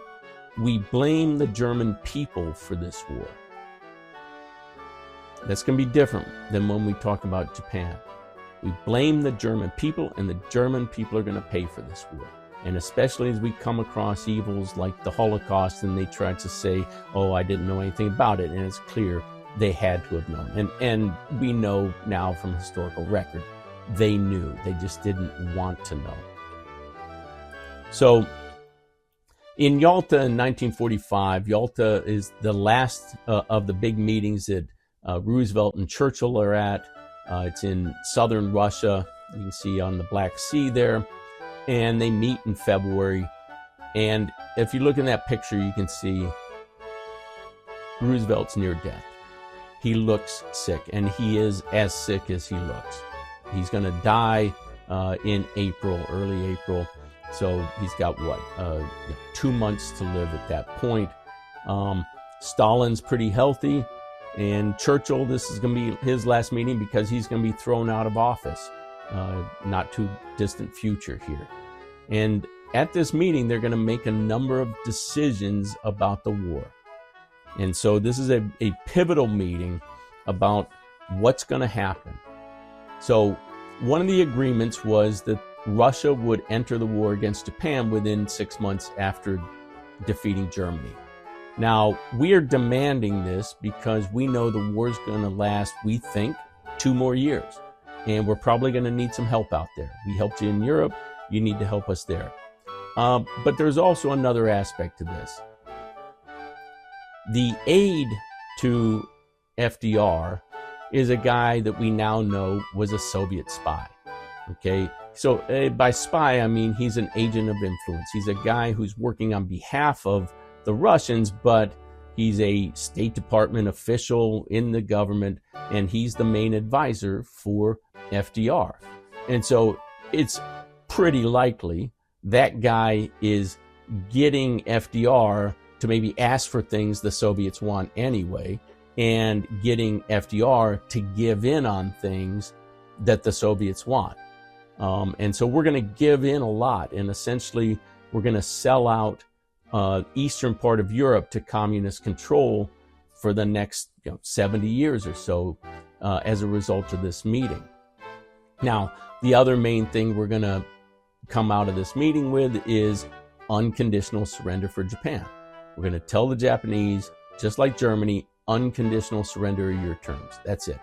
we blame the German people for this war. That's going to be different than when we talk about Japan. We blame the German people, and the German people are going to pay for this war. And especially as we come across evils like the Holocaust, and they try to say, oh, I didn't know anything about it. And it's clear they had to have known. And we know now from historical record, they knew. They just didn't want to know. So in Yalta in 1945, Yalta is the last of the big meetings that Roosevelt and Churchill are at. It's in southern Russia. You can see on the Black Sea there. And they meet in February. And if you look in that picture, you can see Roosevelt's near death. He looks sick, and he is as sick as he looks. He's going to die in April, early April. So he's got, 2 months to live at that point. Stalin's pretty healthy. And Churchill, this is going to be his last meeting because he's going to be thrown out of office. Not too distant future here. And at this meeting, they're going to make a number of decisions about the war. And so this is a pivotal meeting about what's going to happen. So one of the agreements was that Russia would enter the war against Japan within 6 months after defeating Germany. Now, we are demanding this because we know the war is going to last, we think, 2 more years. And we're probably going to need some help out there. We helped you in Europe. You need to help us there. But there's also another aspect to this. The aide to FDR is a guy that we now know was a Soviet spy. Okay? So by spy, I mean he's an agent of influence. He's a guy who's working on behalf of the Russians, but he's a State Department official in the government, and he's the main advisor for FDR. And so it's pretty likely that guy is getting FDR to maybe ask for things the Soviets want anyway, and getting FDR to give in on things that the Soviets want. And so we're going to give in a lot, and essentially we're going to sell out eastern part of Europe to communist control for the next 70 years or so as a result of this meeting. Now, the other main thing we're going to come out of this meeting with is unconditional surrender for Japan. We're going to tell the Japanese, just like Germany, unconditional surrender of your terms. That's it.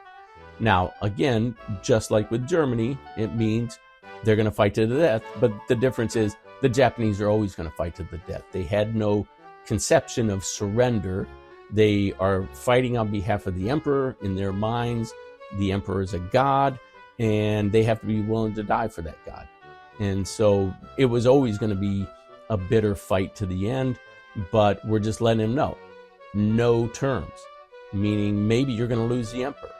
Now, again, just like with Germany, it means they're going to fight to the death, but the difference is the Japanese are always going to fight to the death. They had no conception of surrender. They are fighting on behalf of the emperor. In their minds, the emperor is a god, and they have to be willing to die for that god. And so it was always going to be a bitter fight to the end. but we're just letting him know, no terms, meaning maybe you're going to lose the emperor.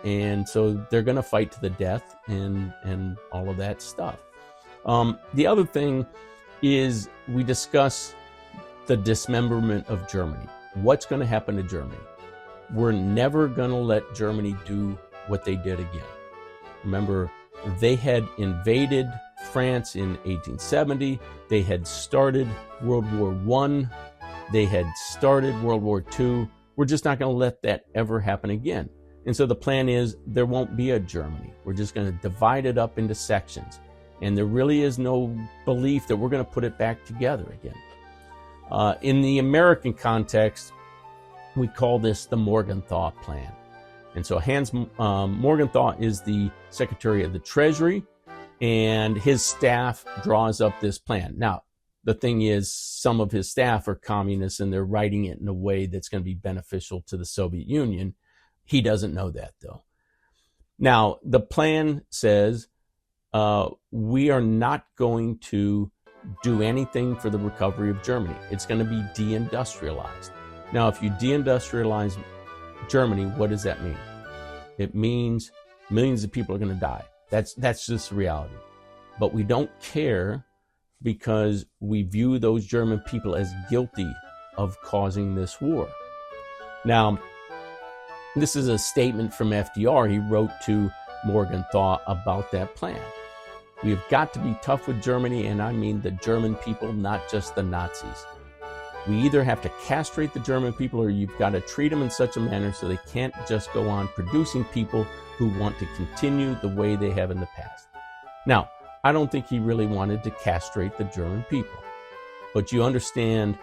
And so they're going to fight to the death and all of that stuff. The other thing is we discuss the dismemberment of Germany. What's going to happen to Germany? We're never going to let Germany do what they did again. Remember, they had invaded France in 1870. They had started World War I. They had started World War II. We're just not going to let that ever happen again. And so the plan is there won't be a Germany. We're just going to divide it up into sections. And there really is no belief that we're going to put it back together again. In the American context, we call this the Morgenthau Plan. And so Hans Morgenthau is the Secretary of the Treasury, and his staff draws up this plan. Now, the thing is, some of his staff are communists, and they're writing it in a way that's going to be beneficial to the Soviet Union. He doesn't know that, though. Now, the plan says we are not going to do anything for the recovery of Germany. It's going to be deindustrialized. Now, if you deindustrialize Germany, what does that mean? It means millions of people are going to die. That's just the reality. But we don't care because we view those German people as guilty of causing this war. Now, this is a statement from FDR. He wrote to Morgenthau about that plan. We have got to be tough with Germany, and I mean the German people, not just the Nazis. We either have to castrate the German people, or you've got to treat them in such a manner so they can't just go on producing people who want to continue the way they have in the past. Now, I don't think he really wanted to castrate the German people, but you understand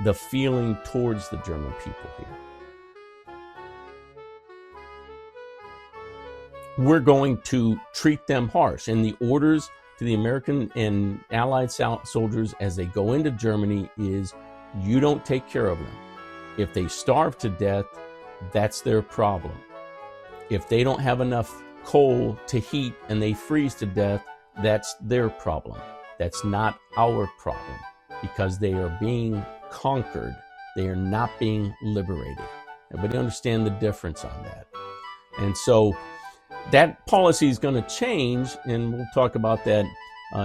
the feeling towards the German people here. We're going to treat them harsh, and the orders to the American and Allied soldiers as they go into Germany is, you don't take care of them. If they starve to death, that's their problem. If they don't have enough coal to heat and they freeze to death, that's their problem. That's not our problem, because they are being conquered. They are not being liberated. Everybody understand the difference on that. And so that policy is going to change, and we'll talk about that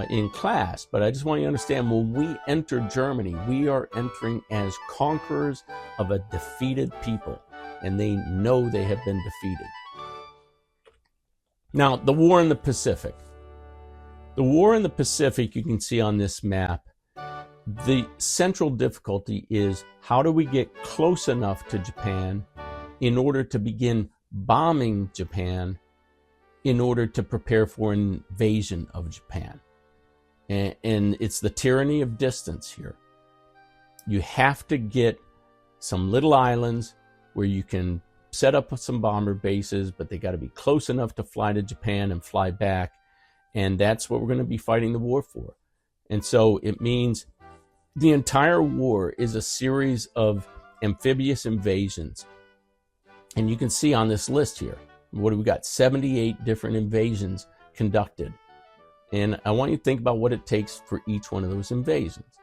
in class. But I just want you to understand, when we enter Germany, we are entering as conquerors of a defeated people, and they know they have been defeated. Now, the war in the Pacific. The war in the Pacific, you can see on this map, the central difficulty is, how do we get close enough to Japan in order to begin bombing Japan in order to prepare for an invasion of Japan? And it's the tyranny of distance here. You have to get some little islands where you can set up some bomber bases, but they got to be close enough to fly to Japan and fly back. And that's what we're going to be fighting the war for. And so it means the entire war is a series of amphibious invasions. And you can see on this list here, what do we got? 78 different invasions conducted. And I want you to think about what it takes for each one of those invasions.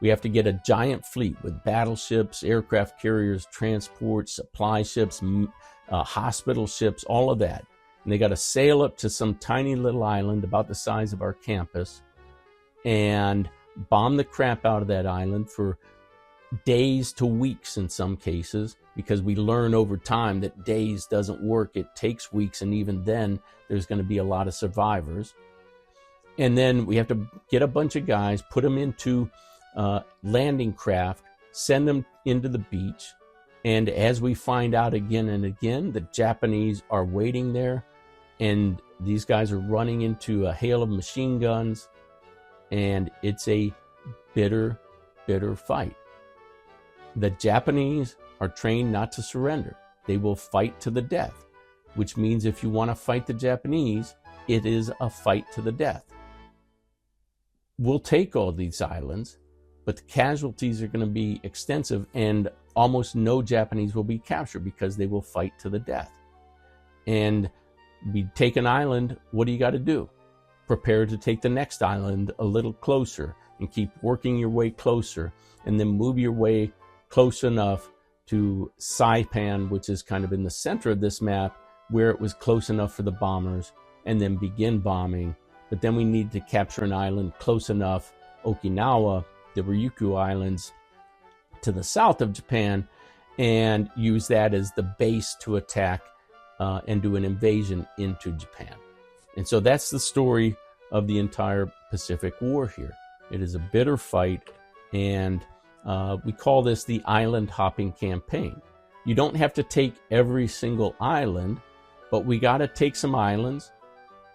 We have to get a giant fleet with battleships, aircraft carriers, transport, supply ships, hospital ships, all of that. And they got to sail up to some tiny little island about the size of our campus and bomb the crap out of that island for days to weeks in some cases, because we learn over time that days doesn't work. It takes weeks, and even then there's going to be a lot of survivors. And then we have to get a bunch of guys, put them into landing craft, send them into the beach. And as we find out again and again, the Japanese are waiting there, and these guys are running into a hail of machine guns, and it's a bitter, bitter fight. The Japanese are trained not to surrender. They will fight to the death, which means if you want to fight the Japanese, it is a fight to the death. We'll take all these islands, but the casualties are going to be extensive, and almost no Japanese will be captured because they will fight to the death. And we take an island, what do you got to do? Prepare to take the next island a little closer. and keep working your way closer, and then move your way close enough to Saipan, which is kind of in the center of this map, where it was close enough for the bombers, and then begin bombing. But then we need to capture an island close enough, Okinawa, the Ryukyu Islands, to the south of Japan, and use that as the base to attack and do an invasion into Japan. And so that's the story of the entire Pacific War here. It is a bitter fight, and we call this the island hopping campaign. You don't have to take every single island, but we got to take some islands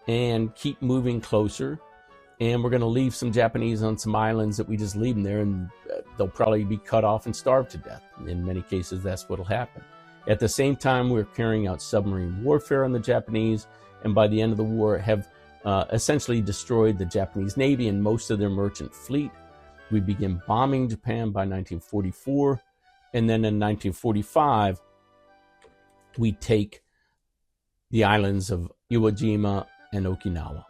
and keep moving closer. And we're going to leave some Japanese on some islands that we just leave them there, and they'll probably be cut off and starved to death. In many cases, that's what will happen. At the same time, we're carrying out submarine warfare on the Japanese, and by the end of the war have essentially destroyed the Japanese Navy and most of their merchant fleet. We begin bombing Japan by 1944, and then in 1945, we take the islands of Iwo Jima and Okinawa.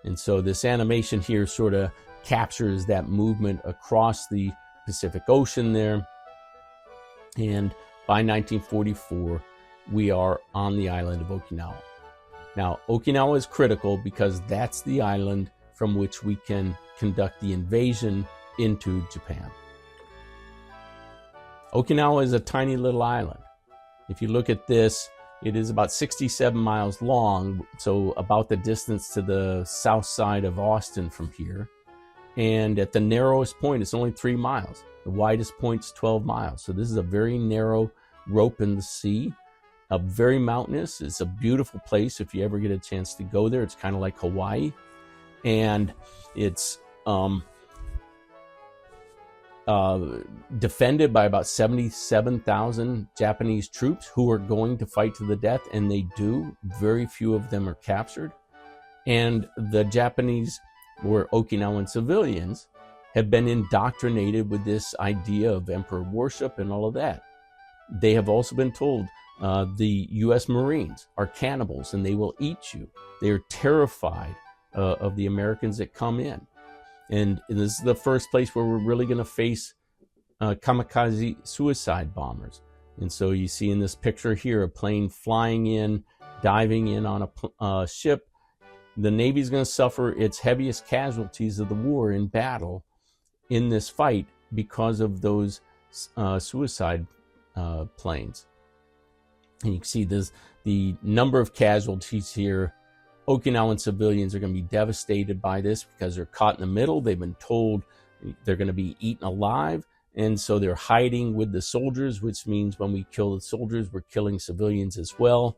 And so this animation here sort of captures that movement across the Pacific Ocean there. And by 1944, we are on the island of Okinawa. Now, Okinawa is critical because that's the island from which we can conduct the invasion into Japan. Okinawa is a tiny little island. If you look at this, it is about 67 miles long, so about the distance to the south side of Austin from here. And at the narrowest point, it's only 3 miles. The widest point is 12 miles. So this is a very narrow rope in the sea, very mountainous. It's a beautiful place if you ever get a chance to go there. It's kind of like Hawaii. And it's defended by about 77,000 Japanese troops who are going to fight to the death, and they do. Very few of them are captured. And the Japanese, or Okinawan civilians, have been indoctrinated with this idea of emperor worship and all of that. They have also been told the U.S. Marines are cannibals and they will eat you. They are terrified of the Americans that come in. And this is the first place where we're really going to face kamikaze suicide bombers. And so you see in this picture here, a plane flying in, diving in on a ship. The Navy's going to suffer its heaviest casualties of the war in battle in this fight because of those suicide planes. And you can see the number of casualties here. Okinawan civilians are going to be devastated by this because they're caught in the middle. They've been told they're going to be eaten alive. And so they're hiding with the soldiers, which means when we kill the soldiers, we're killing civilians as well.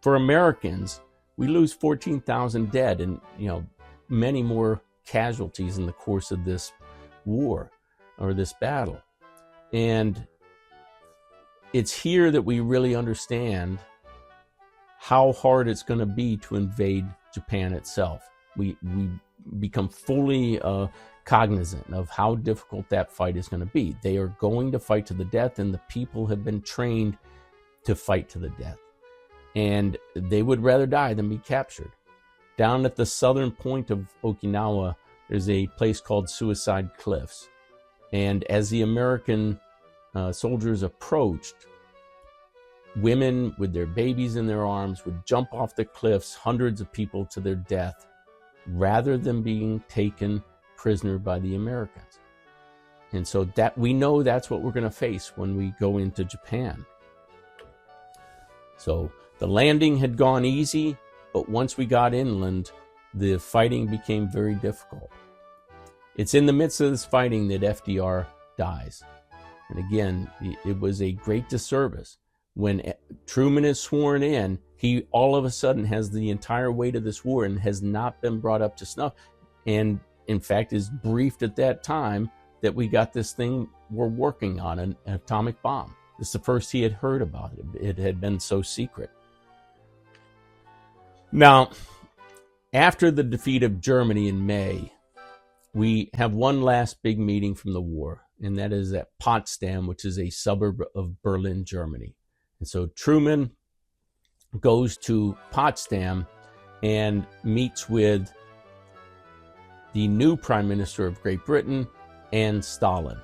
For Americans, we lose 14,000 dead and, many more casualties in the course of this war or this battle. And it's here that we really understand how hard it's going to be to invade Japan itself. We become fully cognizant of how difficult that fight is going to be. They are going to fight to the death, and the people have been trained to fight to the death. And they would rather die than be captured. Down at the southern point of Okinawa, there's a place called Suicide Cliffs. And as the American soldiers approached, women with their babies in their arms would jump off the cliffs, hundreds of people to their death, rather than being taken prisoner by the Americans. And so that we know that's what we're going to face when we go into Japan. So the landing had gone easy, but once we got inland, the fighting became very difficult. It's in the midst of this fighting that FDR dies. And again, it was a great disservice. When Truman is sworn in, he all of a sudden has the entire weight of this war and has not been brought up to snuff. And in fact, is briefed at that time that we got this thing we're working on, an atomic bomb. This is the first he had heard about it. It had been so secret. Now, after the defeat of Germany in May, we have one last big meeting from the war, and that is at Potsdam, which is a suburb of Berlin, Germany. And so Truman goes to Potsdam and meets with the new Prime Minister of Great Britain, and Stalin.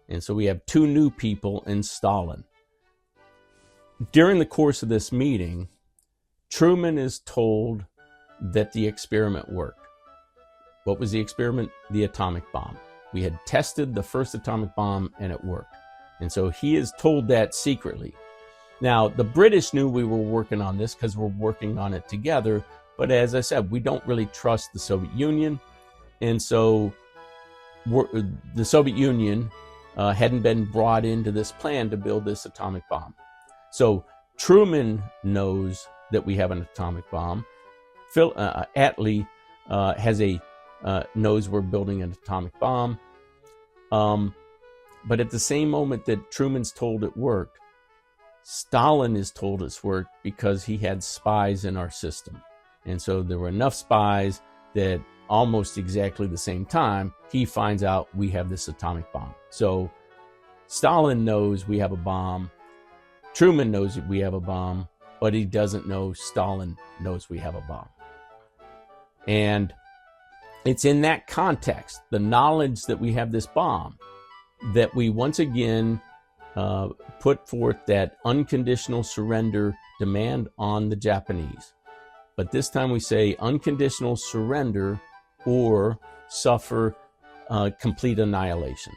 And so we have two new people in Stalin. During the course of this meeting, Truman is told that the experiment worked. What was the experiment? The atomic bomb. We had tested the first atomic bomb and it worked. And so he is told that secretly. Now, the British knew we were working on this because we're working on it together. But as I said, we don't really trust the Soviet Union. And so the Soviet Union hadn't been brought into this plan to build this atomic bomb. So Truman knows that we have an atomic bomb. Attlee knows we're building an atomic bomb. But at the same moment that Truman's told it worked, Stalin is told it's worked because he had spies in our system. And so there were enough spies that almost exactly the same time, he finds out we have this atomic bomb. So Stalin knows we have a bomb. Truman knows that we have a bomb, but he doesn't know Stalin knows we have a bomb. And it's in that context, the knowledge that we have this bomb, that we once again put forth that unconditional surrender demand on the Japanese. But this time we say unconditional surrender or suffer complete annihilation.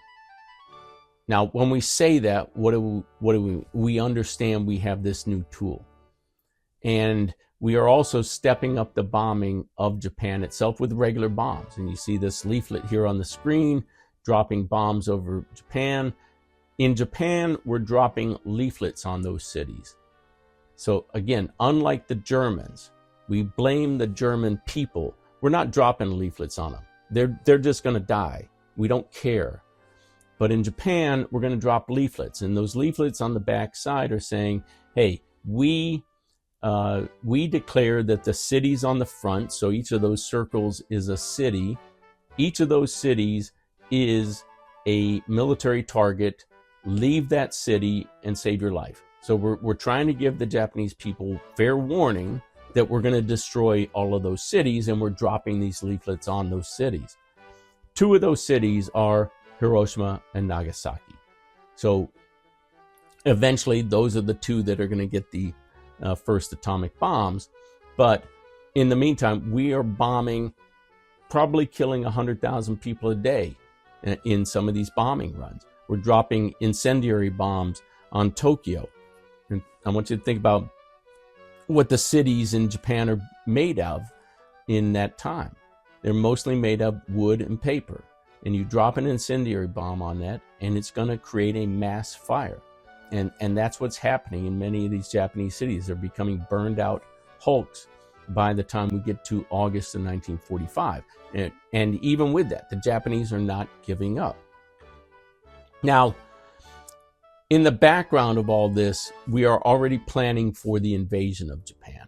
Now, when we say that, we understand we have this new tool. And we are also stepping up the bombing of Japan itself with regular bombs. And you see this leaflet here on the screen, dropping bombs over Japan. In Japan, we're dropping leaflets on those cities. So again, unlike the Germans, we blame the German people. We're not dropping leaflets on them. They're just going to die. We don't care. But in Japan, we're going to drop leaflets. And those leaflets on the back side are saying, hey, we declare that the cities on the front, so each of those circles is a city. Each of those cities is a military target. Leave that city and save your life. So we're trying to give the Japanese people fair warning that we're going to destroy all of those cities, and we're dropping these leaflets on those cities. Two of those cities are Hiroshima and Nagasaki. So eventually those are the two that are going to get the first atomic bombs. But in the meantime, we are bombing, probably killing 100,000 people a day in some of these bombing runs. We're dropping incendiary bombs on Tokyo. And I want you to think about what the cities in Japan are made of in that time. They're mostly made of wood and paper. And you drop an incendiary bomb on that, and it's going to create a mass fire. And that's what's happening in many of these Japanese cities. They're becoming burned out hulks by the time we get to August of 1945. And even with that, the Japanese are not giving up. Now, in the background of all this, we are already planning for the invasion of Japan.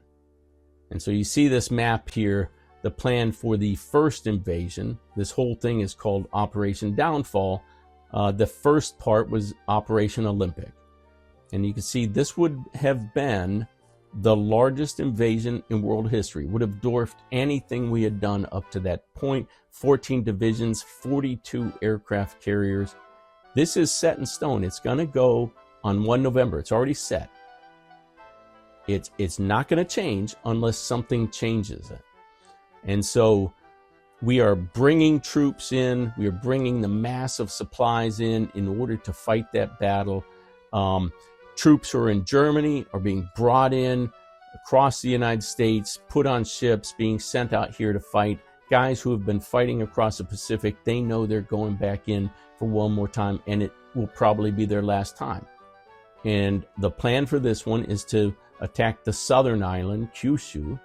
And so you see this map here, the plan for the first invasion. This whole thing is called Operation Downfall. The first part was Operation Olympic. And you can see this would have been the largest invasion in world history, would have dwarfed anything we had done up to that point. 14 divisions, 42 aircraft carriers. This is set in stone. It's going to go on 1 November. It's already set. It's not going to change unless something changes it. And so we are bringing troops in. We are bringing the massive supplies in order to fight that battle. Troops who are in Germany are being brought in across the United States, put on ships, being sent out here to fight. Guys who have been fighting across the Pacific, they know they're going back in for one more time, and it will probably be their last time. And the plan for this one is to attack the southern island, Kyushu,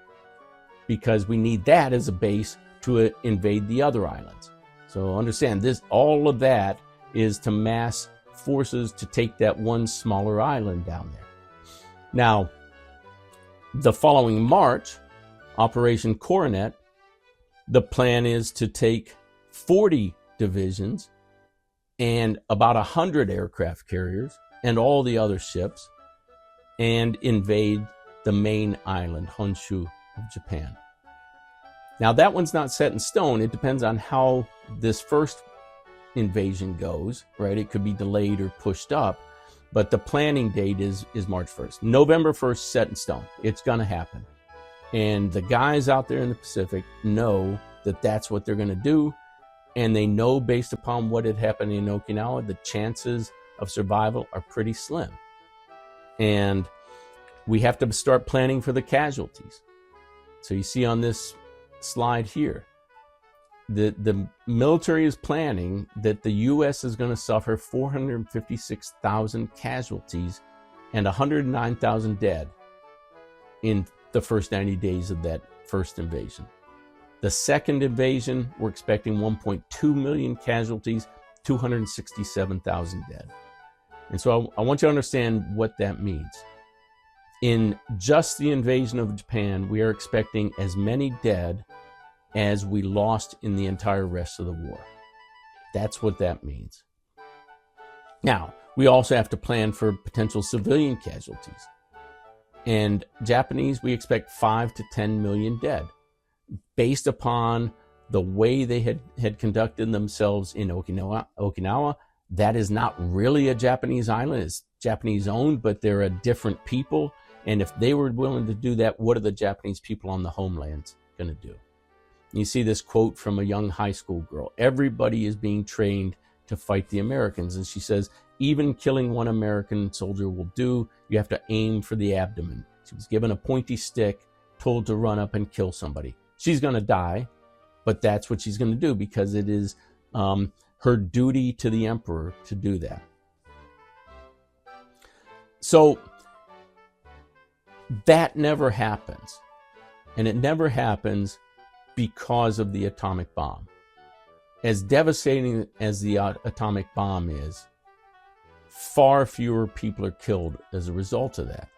because we need that as a base to invade the other islands. So understand this, all of that is to mass forces to take that one smaller island down there. Now, the following March, Operation Coronet, the plan is to take 40 divisions and about 100 aircraft carriers and all the other ships and invade the main island, Honshu, of Japan. Now that one's not set in stone. It depends on how this first invasion goes, right? It could be delayed or pushed up, but the planning date is March 1st. November 1st, set in stone. It's going to happen. And the guys out there in the Pacific know that that's what they're going to do. And they know, based upon what had happened in Okinawa, the chances of survival are pretty slim. And we have to start planning for the casualties. So you see on this slide here, the military is planning that the U.S. is going to suffer 456,000 casualties and 109,000 dead in the first 90 days of that first invasion. The second invasion, we're expecting 1.2 million casualties, 267,000 dead. And so I want you to understand what that means. In just the invasion of Japan, we are expecting as many dead as we lost in the entire rest of the war. That's what that means. Now, we also have to plan for potential civilian casualties. And Japanese, we expect 5 to 10 million dead, based upon the way they had conducted themselves in Okinawa. That is not really a Japanese island. It's Japanese owned, but they're a different people. And if they were willing to do that, what are the Japanese people on the homeland going to do? You see this quote from a young high school girl. Everybody is being trained to fight the Americans. And she says, even killing one American soldier will do. You have to aim for the abdomen. She was given a pointy stick, told to run up and kill somebody. She's going to die, but that's what she's going to do because it is her duty to the emperor to do that. So that never happens. And it never happens because of the atomic bomb. As devastating as the atomic bomb is, far fewer people are killed as a result of that.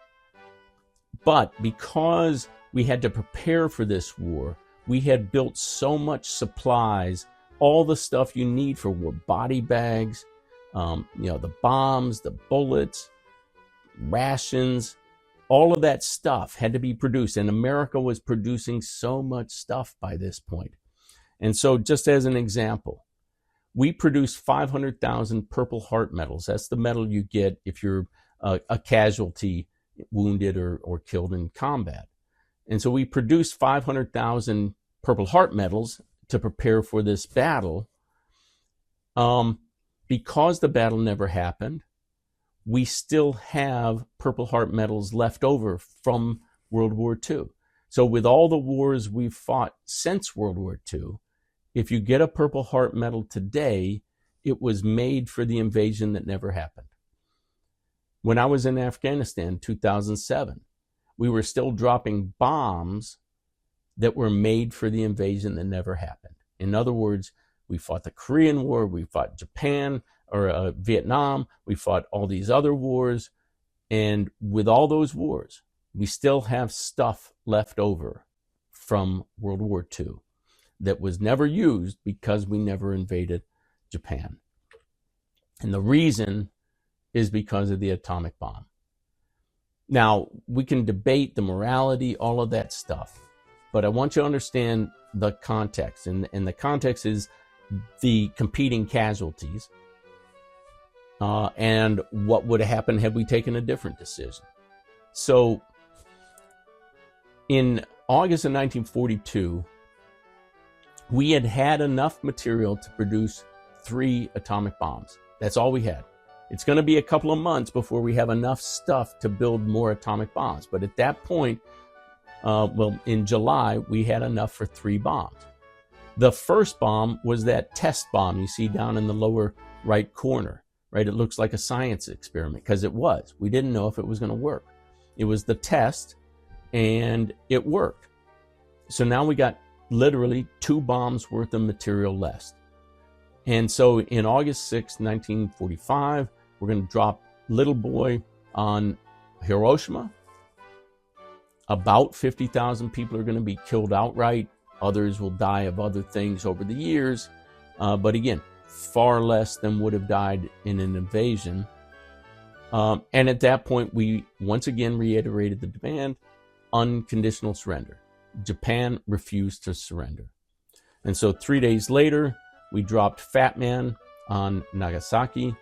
But because we had to prepare for this war, we had built so much supplies, all the stuff you need for war, body bags, the bombs, the bullets, rations, all of that stuff had to be produced. And America was producing so much stuff by this point. And so just as an example, we produced 500,000 Purple Heart medals. That's the medal you get if you're a casualty, wounded or killed in combat. And so we produced 500,000 Purple Heart medals to prepare for this battle. Because the battle never happened, we still have Purple Heart medals left over from World War II. So with all the wars we've fought since World War II, if you get a Purple Heart medal today, it was made for the invasion that never happened. When I was in Afghanistan, 2007, we were still dropping bombs that were made for the invasion that never happened. In other words, we fought the Korean War, we fought Japan or Vietnam, we fought all these other wars. And with all those wars, we still have stuff left over from World War II that was never used because we never invaded Japan. And the reason is because of the atomic bomb. Now, we can debate the morality, all of that stuff, but I want you to understand the context. And the context is the competing casualties and what would have happened had we taken a different decision. So in August of 1942, we had enough material to produce 3 atomic bombs. That's all we had. It's going to be a couple of months before we have enough stuff to build more atomic bombs. But at that point, in July, we had enough for 3 bombs. The first bomb was that test bomb you see down in the lower right corner, right? It looks like a science experiment because it was. We didn't know if it was going to work. It was the test and it worked. So now we got literally 2 bombs worth of material left. And so in August 6, 1945, we're going to drop Little Boy on Hiroshima. About 50,000 people are going to be killed outright. Others will die of other things over the years. But again, far less than would have died in an invasion. And at that point, we once again reiterated the demand, unconditional surrender. Japan refused to surrender. And so 3 days later, we dropped Fat Man on Nagasaki,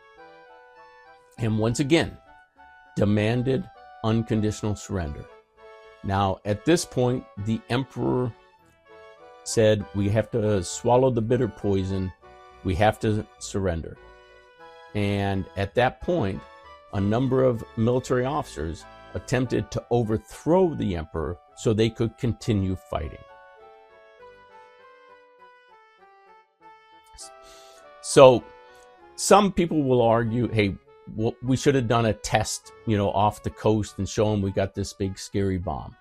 and once again, demanded unconditional surrender. Now, at this point, the emperor said, we have to swallow the bitter poison, we have to surrender. And at that point, a number of military officers attempted to overthrow the emperor so they could continue fighting. So some people will argue, hey, well, we should have done a test, off the coast and show them we got this big scary bomb.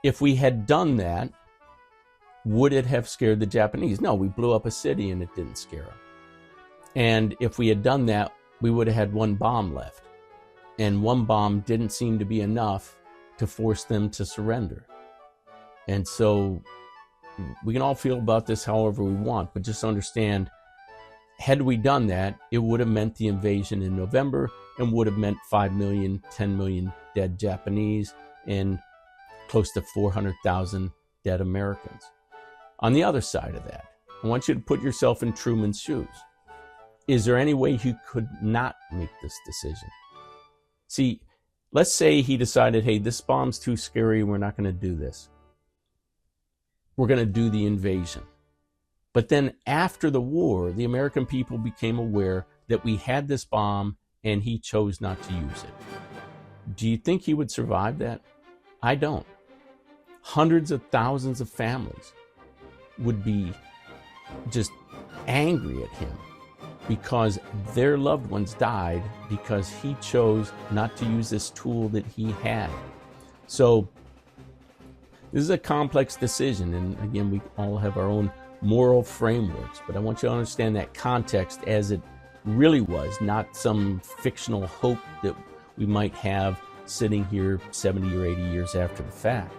If we had done that, would it have scared the Japanese? No, we blew up a city and it didn't scare them. And if we had done that, we would have had one bomb left. And one bomb didn't seem to be enough to force them to surrender. And so we can all feel about this however we want, but just understand, had we done that, it would have meant the invasion in November and would have meant 5 million, 10 million dead Japanese and close to 400,000 dead Americans. On the other side of that, I want you to put yourself in Truman's shoes. Is there any way he could not make this decision? See, let's say he decided, hey, this bomb's too scary, we're not going to do this. We're going to do the invasion. But then after the war, the American people became aware that we had this bomb and he chose not to use it. Do you think he would survive that? I don't. Hundreds of thousands of families would be just angry at him because their loved ones died because he chose not to use this tool that he had. So this is a complex decision, and again, we all have our own moral frameworks, but I want you to understand that context as it really was, not some fictional hope that we might have sitting here 70 or 80 years after the fact.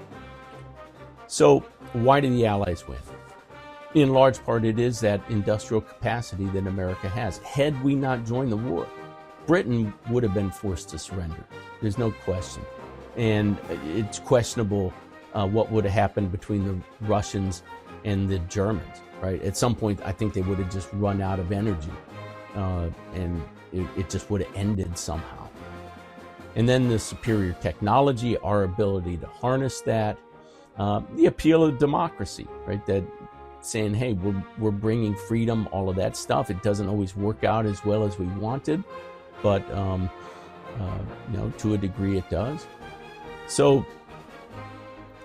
So why did the Allies win? In large part, it is that industrial capacity that America has. Had we not joined the war, Britain would have been forced to surrender. There's no question. And it's questionable what would have happened between the Russians and the Germans, right? At some point, I think they would have just run out of energy and it just would have ended somehow. And then the superior technology, our ability to harness that, the appeal of democracy, right? That saying, hey, we're bringing freedom, all of that stuff. It doesn't always work out as well as we wanted, but to a degree it does. So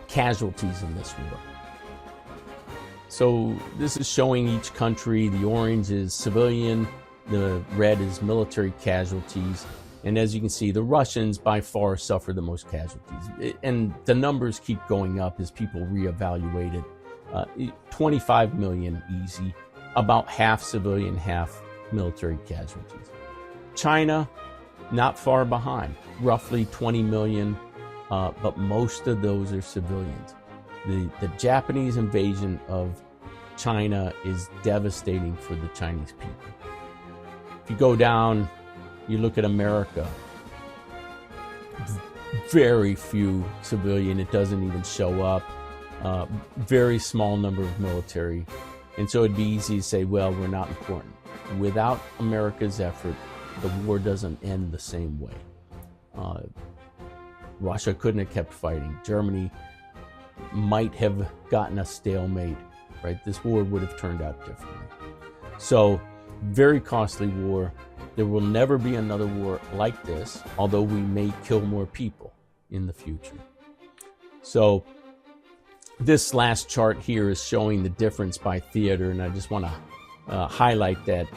casualties in this war. So this is showing each country. The orange is civilian, the red is military casualties. And as you can see, the Russians by far suffer the most casualties. And the numbers keep going up as people reevaluate it. 25 million easy, about half civilian, half military casualties. China, not far behind, roughly 20 million, but most of those are civilians. The Japanese invasion of China is devastating for the Chinese people. If you go down, you look at America, very few civilian, it doesn't even show up. Very small number of military. And so it'd be easy to say, well, we're not important. Without America's effort, the war doesn't end the same way. Russia couldn't have kept fighting. Germany might have gotten a stalemate, right? This war would have turned out differently. So, very costly war. There will never be another war like this, although we may kill more people in the future. So, this last chart here is showing the difference by theater, and I just want to highlight that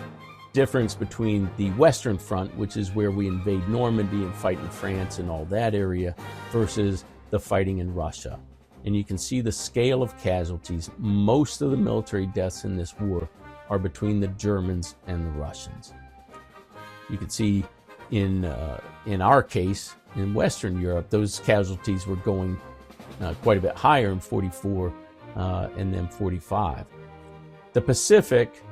difference between the Western Front, which is where we invade Normandy and fight in France and all that area, versus the fighting in Russia. And you can see the scale of casualties. Most of the military deaths in this war are between the Germans and the Russians. You can see in our case, in Western Europe, those casualties were going quite a bit higher in 44 and then 45. The Pacific,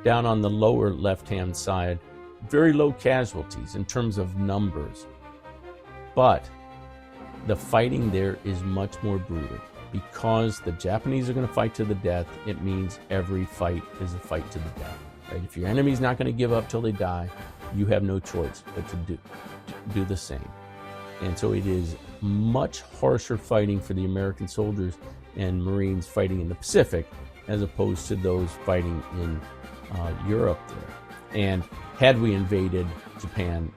down on the lower left-hand side, very low casualties in terms of numbers. But the fighting there is much more brutal. because the Japanese are going to fight to the death, it means every fight is a fight to the death. Right? If your enemy's not going to give up till they die, you have no choice but to do the same. And so it is much harsher fighting for the American soldiers and Marines fighting in the Pacific as opposed to those fighting in Europe there. And had we invaded Japan,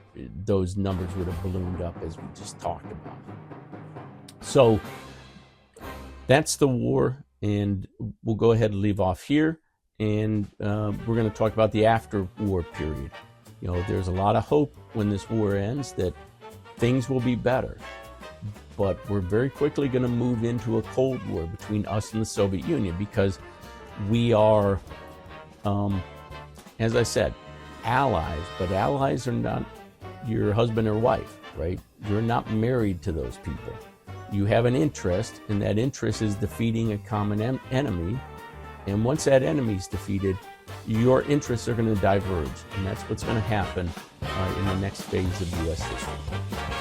those numbers would have ballooned up as we just talked about. So that's the war, and we'll go ahead and leave off here, and we're going to talk about the after-war period. You know, there's a lot of hope when this war ends that things will be better, but we're very quickly going to move into a Cold War between us and the Soviet Union because we are, as I said, allies, but allies are not your husband or wife, right? You're not married to those people. You have an interest, and that interest is defeating a common enemy. And once that enemy is defeated, your interests are going to diverge, and that's what's going to happen in the next phase of U.S. history.